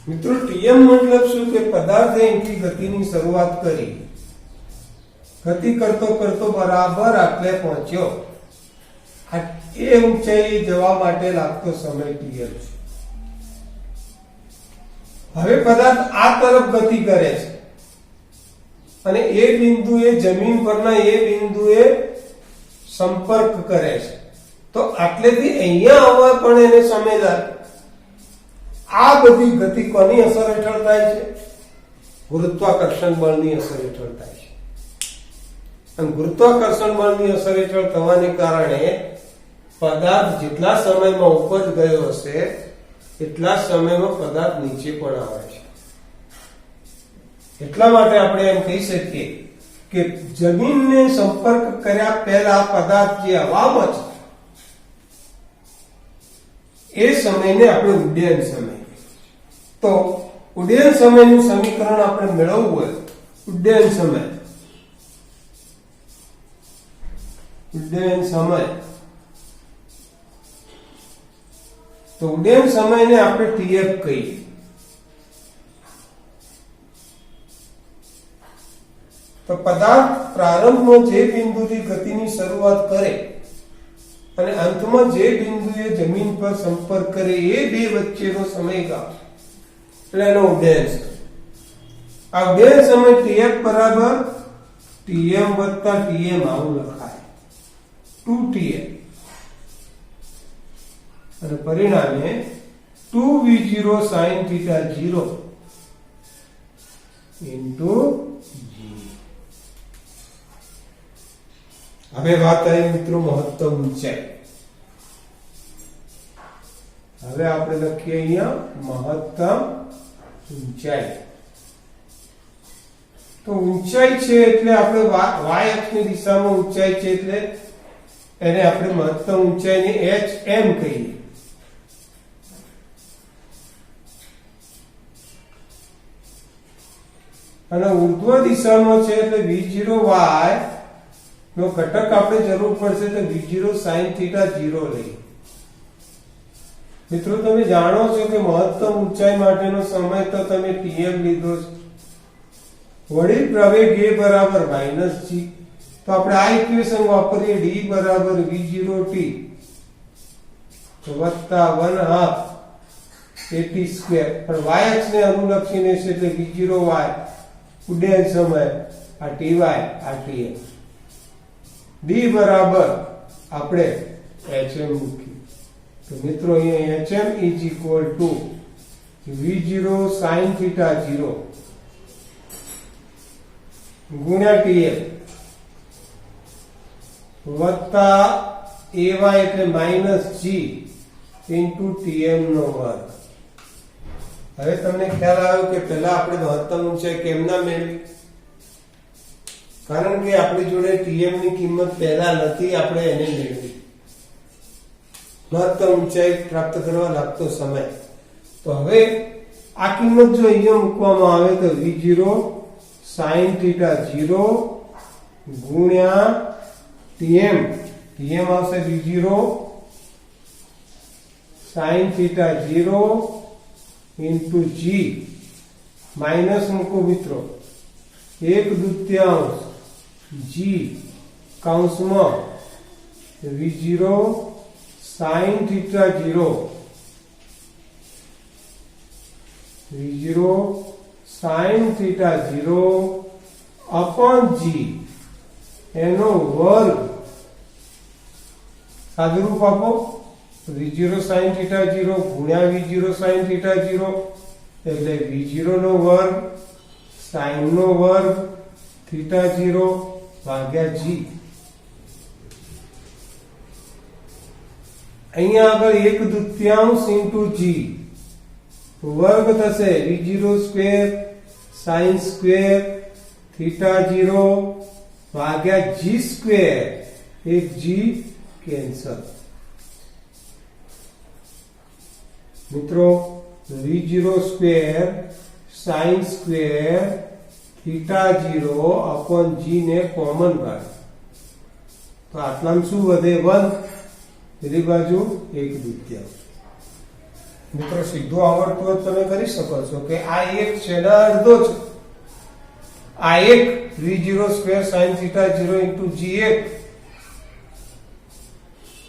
મિત્રો tm મતલબ શું કે પદાર્થે એની ગતિની શરૂઆત કરી, ગતિ કરતો કરતો બરાબર આટલે પહોંચ્યો, એ ઊંચાઈ જવા માટે લાગતો સમય tm છે. હવે પદાર્થ આ તરફ ગતિ કરે છે અને એ બિંદુએ જમીન પરના એ બિંદુએ સંપર્ક કરે છે, તો આટલેથી અહીંયા આવવા પણ એને સમય લાગે. આ બધી ગતિ કોની અસર હેઠળ થાય છે? ગુરુત્વાકર્ષણ બળની અસર હેઠળ થાય છે. અને ગુરુત્વાકર્ષણ બળની અસર હેઠળ થવાને કારણે પદાર્થ જેટલા સમયમાં ઉપર ગયો હશે એટલા સમયમાં પદાર્થ નીચે પણ આવે છે. એટલા માટે આપણે એમ કહી શકીએ કે જમીનને સંપર્ક કર્યા પહેલા પદાર્થ જે હવામાં છે એ સમયને આપણે ઉડ્ડયન સમય. તો ઉડ્ડયન સમયનું સમીકરણ આપણે મેળવવું હોય, ઉડ્ડયન સમય તો ઉડ્ડયન સમયને આપણે TF કહીએ. તો પદાર્થ પ્રારંભમાં જે બિંદુથી ગતિની શરૂઆત કરે અને અંતમાં જે બિંદુએ જમીન પર સંપર્ક કરે એ બે વચ્ચેનો સમયગાળો એટલે એનો ઉડ્ડયન સમય. આ ઉડ્ડયન સમય TF બરાબર TM વત્તા TM આવું લખાય, 2TM, અને પરિણામે 2v0 sin theta 0 into g. હવે વાત આવી મિત્રો મહત્તમ ઊંચાઈ. હવે આપણે લખીએ અહીંયા મહત્તમ ઊંચાઈ. તો ઊંચાઈ છે એટલે આપણે y અક્ષની દિશામાં ઊંચાઈ છે એટલે એને આપણે મહત્તમ ઊંચાઈને HM કહીએ. અને ઉર્ધ્વ દિશામાં છે એટલે v0y નો ઘટક આપણે જરૂર પડશે તો v0 sin theta 0 લઈએ. મિત્રો તમે જાણો છો કે મહત્તમ ઊંચાઈ માટેનો સમય તો તમે TM લીધો છે, વળી પ્રવેગ a બરાબર -g. તો આપણે આ ઇક્વેશન વાપરીએ, d બરાબર v0t વત્તા 1/2 at સ્ક્વેર, પણ y અક્ષને અનુલક્ષીને છે એટલે v0y ઉડ્ડયન સમય, આ ty આ tm. d બરાબર આપણે hm મૂકી. તો મિત્રો અહીંયા hm is equal to v0 sin theta 0 ગુણ્યા tm વત્તા ay એટલે -g into tm નો વર્ગ. હવે તમને ખ્યાલ આવ્યો કે પહેલા આપણે મહત્તમ ઊંચાઈ કેમ ના મેળવી? કારણ કે આપણી જોડે TM ની કિંમત પહેલા નથી, આપણે એને મેળવી. મહત્તમ ઊંચાઈ પ્રાપ્ત કરવા લાગતો સમય. તો હવે આ કિંમત જો અહીંયા મૂકવામાં આવે તો v0 sin theta 0 ગુણ્યા tm આવશે v0 sin theta 0 into g minus મૂકો મિત્રો, 1/2 g કૌંસમાં v0 sin theta 0 sin theta 0 upon g એનો વર્ગ. સાદુરૂપ આપો, v0 sin theta 0 ગુણ્યા v0 sin theta 0 એટલે v0 નો વર્ગ sin નો વર્ગ theta 0 ભાગ્યા g. અહીંયા આગળ 1/2 into g વર્ગ થશે, v0 square sin square theta 0 ભાગ્યા g સ્ક્વેર, એક g કેન્સલ. મિત્રો v0 square sin square theta 0 upon g ને કોમન કાઢો તો આટલામાં શું વધે? 1. પેલી બાજુ 1/2. મિત્રો સીધું આવડતું હોય તમે કરી શકો છો કે આ એક છેડા અડધો છે, આ એક v0 square sin theta 0 into g1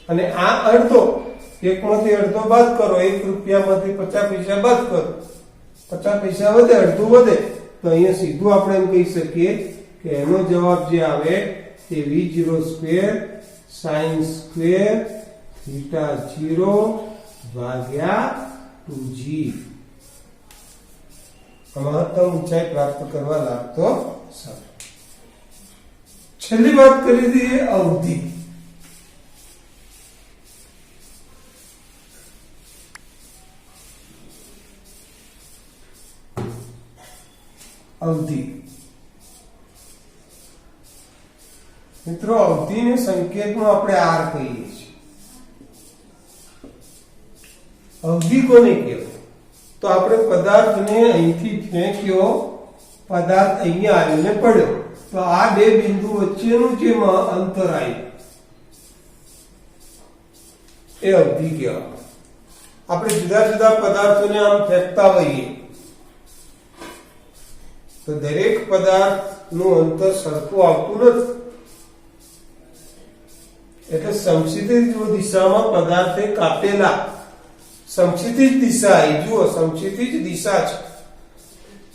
અને આ અડધો, એકમાંથી અડધો બાદ કરો, 1 રૂપિયામાંથી 50 પૈસા બાદ કરો, 50 પૈસા વધે, અડધું વધે. તો અહીંયા સીધું આપણે એમ કહી શકીએ કે એનો જવાબ જે આવે તે v0 square sin square theta 0 ભાગ્યા 2g મહત્તમ ઊંચાઈ પ્રાપ્ત કરવા લાગતો સમય। છેલ્લી વાત કરી દઈએ અવધિ। અવધિ મિત્રો અવધિને સંકેતમાં આપણે આર કહીએ છીએ। અવધિ કોને કહેવાય? તો આપણે પદાર્થને અહીંથી ફેંક્યો, પદાર્થ અહીંયા આવીને પડ્યો, તો આ બે બિંદુ વચ્ચેનું જે અંતર આવ્યું એ અવધિ કહેવાય। આપણે જુદા જુદા પદાર્થોને આમ ફેંકતા હોઈએ તો દરેક પદાર્થનું અંતર સરખું આવતું નથી, એટલે સમક્ષિતિજ દિશામાં પદાર્થે કાપેલા સમક્ષિતિજ દિશા, એ જુઓ સમક્ષિતિજ દિશા છે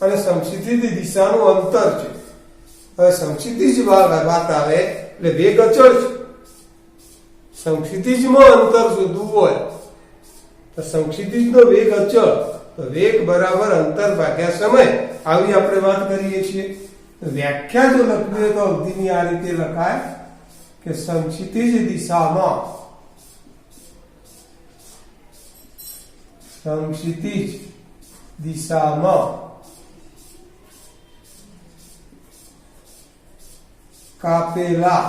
અને સમક્ષિતિજ દિશાનું અંતર છે। હવે સમક્ષિતિજ વાત આવે એટલે વેગ અચળ છે। સમક્ષિતિજમાં અંતર શોધવું હોય તો સમક્ષિતિજનો વેગ અચળ, તો વેગ બરાબર અંતર ભાગ્યા સમય, આવી આપણે વાત કરીએ છીએ। વ્યાખ્યા જો લખવી હોય તો અવધિની આ રીતે લખાય કે સમક્ષિતિજ દિશામાં કાપેલા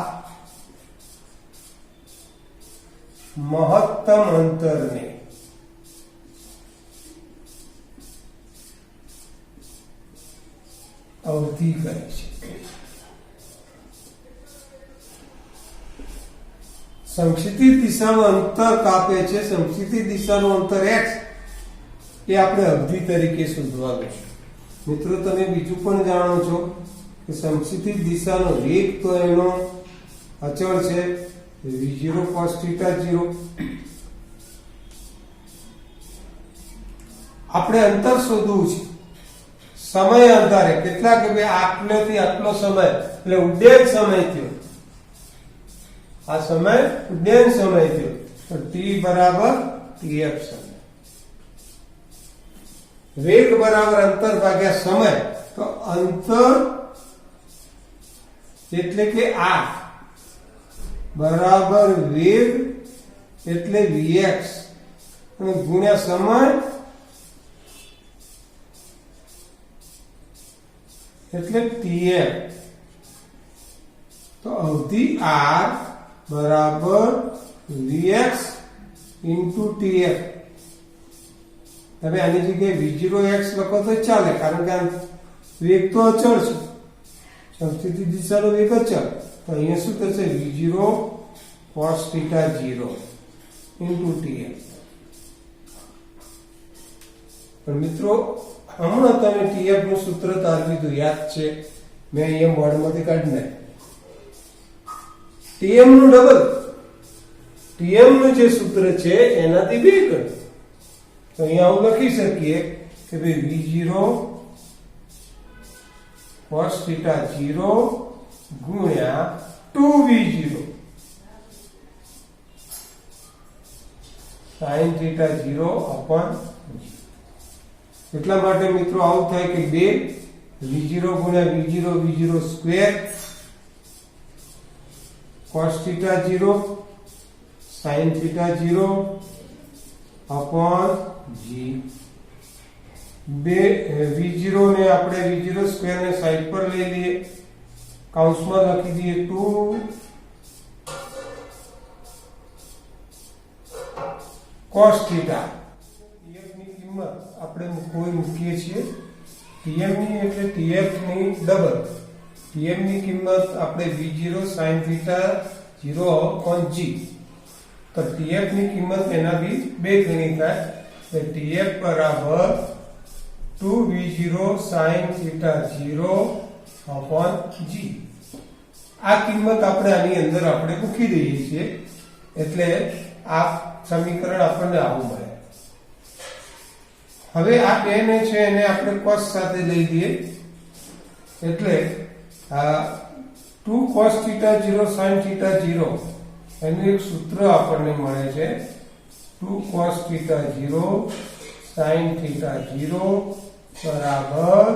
મહત્તમ અંતરને અવધિ કહે છે। સમક્ષિતિજ દિશામાં અંતર કાપે છે, સમક્ષિતિજ દિશાનું અંતર x, એ આપણે અવધિ તરીકે શોધવાનું છે। મિત્રો તમે બીજું પણ જાણો છો કે સમક્ષિતિજ દિશાનો વેગ તો એનો અચળ છે v0 cos θ 0। આપણે અંતર શોધવું છે સમય આધારે, કેટલા કે ભાઈ આટલેથી આટલો સમય એટલે ઉડ્ડયન સમય થયો, આ સમય ઉડ્ડયન સમય થયો, તો t બરાબર tf સમય, વેગ બરાબર અંતર ભાગ્યા સમય, તો અંતર એટલે કે આ બરાબર વેગ એટલે vx અને ગુણ્યા સમય એટલે tf, તો અવધિ r બરાબર vx into tf। તમે આની જગ્યાએ v0x લખો તો ચાલે, કારણ કે વેગ તો અચળ છે, સમક્ષિતિજ દિશાનો વેગ અચળ, તો અહીંયા શું થશે v0 cos θ 0 into tf। પણ મિત્રો હમણાં તમે tf નું સૂત્ર તારવી દો, યાદ છે, મેં અહીંયા બોર્ડમાંથી કાઢી નાખ્યું। tm નું ડબલ, tm નું જે સૂત્ર છે એનાથી બે ગણ, તો અહીંયા આવું લખી શકીએ કે ભાઈ v0 cos θ 0 ગુણ્યા 2v0 sin θ 0 upon g। એટલા માટે મિત્રો આવું થાય કે 2 v0 ગુણ્યા v0 square cos θ 0 sin θ 0 upon g। v0 ને આપણે v0 સ્ક્વેર ને સાઈડ પર લઈ લઈએ, કૌંસમાં લખી દઈએ 2 cos θ। tf ની કિંમત આપણે મૂકીએ છીએ, tm ની એટલે tf ની ડબલ, tm ની કિંમત આપણે v0 sin θ 0 upon g, તો tf ની કિંમત એના બી બે ગણી થાય, તો tf બરાબર 2v0 sin θ 0 upon g। આ કિંમત આપણે આની અંદર આપણે મૂકી દઈએ છીએ, એટલે આ સમીકરણ આપણને આવું મળે। હવે આ બે ને છે એને આપણે cos સાથે લઈ લઈએ, એટલે 2 cos θ 0 sin θ 0 એનું એક સૂત્ર આપણને મળે છે 2 cos θ 0 sin θ 0 બરાબર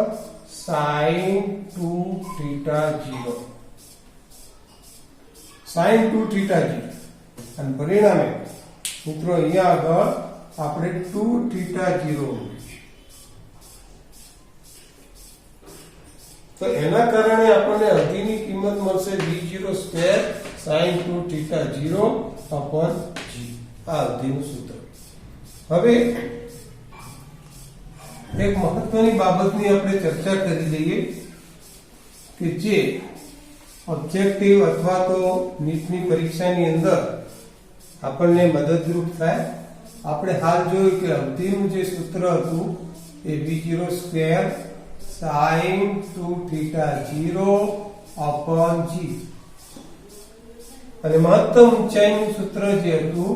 sin 2 θ 0 sin 2 θ 0 અને પરિણામે મિત્રો અહીંયા આગળ આપણે 2 θ 0 તો એના કારણે આપણને અડધીની કિંમત મળશે v0 square sin 2 θ 0 upon g આ અડધીનું સૂત્ર. હવે એક મહત્વની બાબતની આપણે ચર્ચા કરી લઈએ કે જે ઓબ્જેક્ટિવ અથવા તો નીટની પરીક્ષાની અંદર આપણને મદદરૂપ થાય. આપણે હાલ જોયું કે અડધીનું જે સૂત્ર હતું એ v0 square sin 2 θ 0 upon g અને મહત્તમ ઊંચાઈનું સૂત્ર જે હતું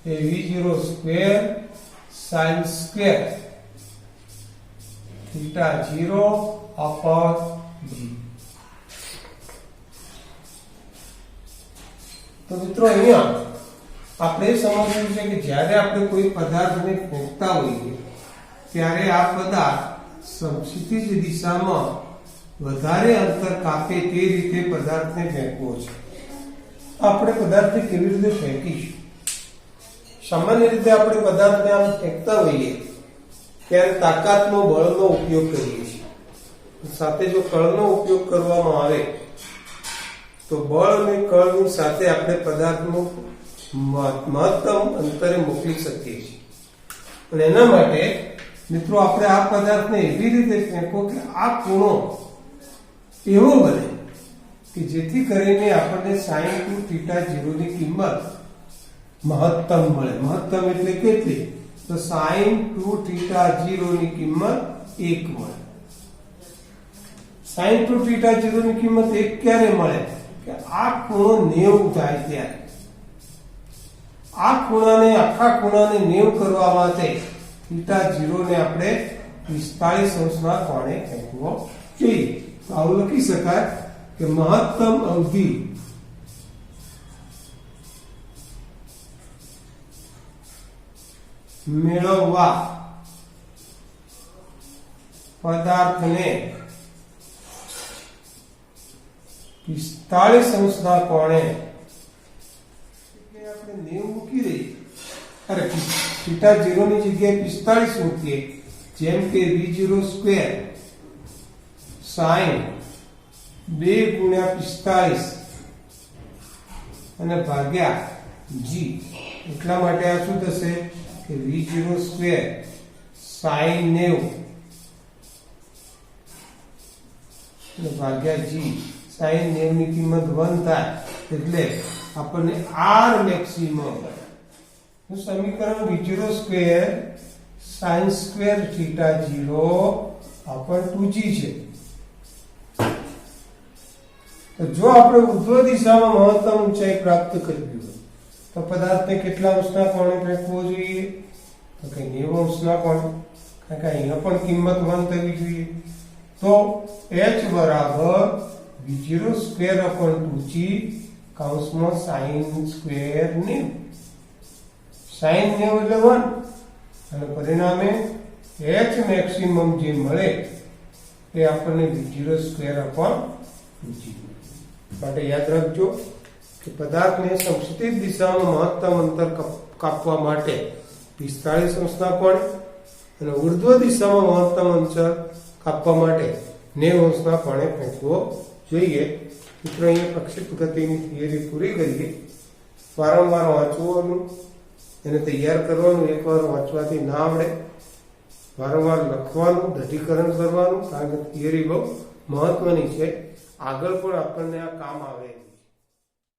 એ v0 square sin square θ 0 upon g. તો મિત્રો અહીંયા આપણે સમજવું છે કે જ્યારે આપણે કોઈ પદાર્થને ફેંકતા હોઈએ ત્યારે આ પદાર્થ ક્ષિતિજ દિશામાં વધારે અંતર કાપે તે રીતે પદાર્થને ફેંકવો છે. આપણે પદાર્થને કેવી રીતે ફેંકીશું? સામાન્ય રીતે આપણે પદાર્થને આમ ફેંકતા હોઈએ ત્યારે તાકાતનો બળનો ઉપયોગ કરીએ છીએ. સાથે જો કળનો ઉપયોગ કરવામાં આવે તો બળ અને કળની સાથે આપણે પદાર્થનું મહત્તમ અંતરે મોકલી શકીએ છીએ. અને એના માટે મિત્રો આપણે આ પદાર્થને એવી રીતે ફેંકો કે આ ખૂણો એવો બને કે જેથી કરીને આપણને sin 2 θ 0 ની કિંમત મહત્તમ મળે. મહત્તમ એટલે કેટલી? તો sin 2 θ 0 ની કિંમત 1 મળે. sin 2 θ 0 ની કિંમત 1 ક્યારે મળે? કે આ ખૂણો 90 થાય ત્યારે. આ ખૂણાને આખા ખૂણાને 90 કરવા માટે θ 0 ને આપણે 45 અંશના કોણે ફેંકવો જોઈએ. તો આવું લખી શકાય કે મહત્તમ અવધિ મેળવવા પદાર્થને 45 અંશના કોણે આપણે 90 મૂકી દઈએ. અરે θ 0 ની જગ્યાએ 45 મૂકીએ, જેમ કે v0 સ્ક્વેર sin 2 ગુણ્યા 45 અને ભાગ્યા g. એટલા માટે આ શું થશે કે v0 સ્ક્વેર sin 90 અને ભાગ્યા g. sin 90 ની કિંમત 1 થાય એટલે આપણને r મેક્સિમમ નું સમીકરણ v0 square sin square θ 0 upon 2g છે. તો જો આપણે ઉર્ધ્વ દિશામાં મહત્તમ ઊંચાઈ પ્રાપ્ત કરવી હોય તો પદાર્થને કેટલા અંશના કોણે ફેંકવો જોઈએ? તો કે 90 અંશના કોણે. કારણ કે અહીંયા પણ કિંમત 1 થવી જોઈએ. તો h બરાબર v0 સ્ક્વેર upon 2g કૌંસમાં sin સ્ક્વેર 90. sin 90 એટલે 1 અને પરિણામે h મેક્સિમમ જે મળે એ આપણને v0 સ્ક્વેર upon 2g. માટે યાદ રાખજો કે પદાર્થને સમક્ષિતિજ દિશામાં મહત્તમ અંતર કાપવા માટે 45 અંશના કોણે અને ઉર્ધ્વ દિશામાં મહત્તમ અંતર કાપવા માટે 90 અંશના કોણે ફેંકવો જોઈએ. મિત્રો અહીંયા પ્રક્ષેપ ગતિની થિયરી પૂરી કરીએ. વારંવાર વાંચવાનું, એને તૈયાર કરવાનું. એકવાર વાંચવાથી ના આવડે, વારંવાર લખવાનું, દઢીકરણ કરવાનું, કારણ કે થિયરી બહુ મહત્વની છે. આગળ પણ આપણને આ કામ આવે.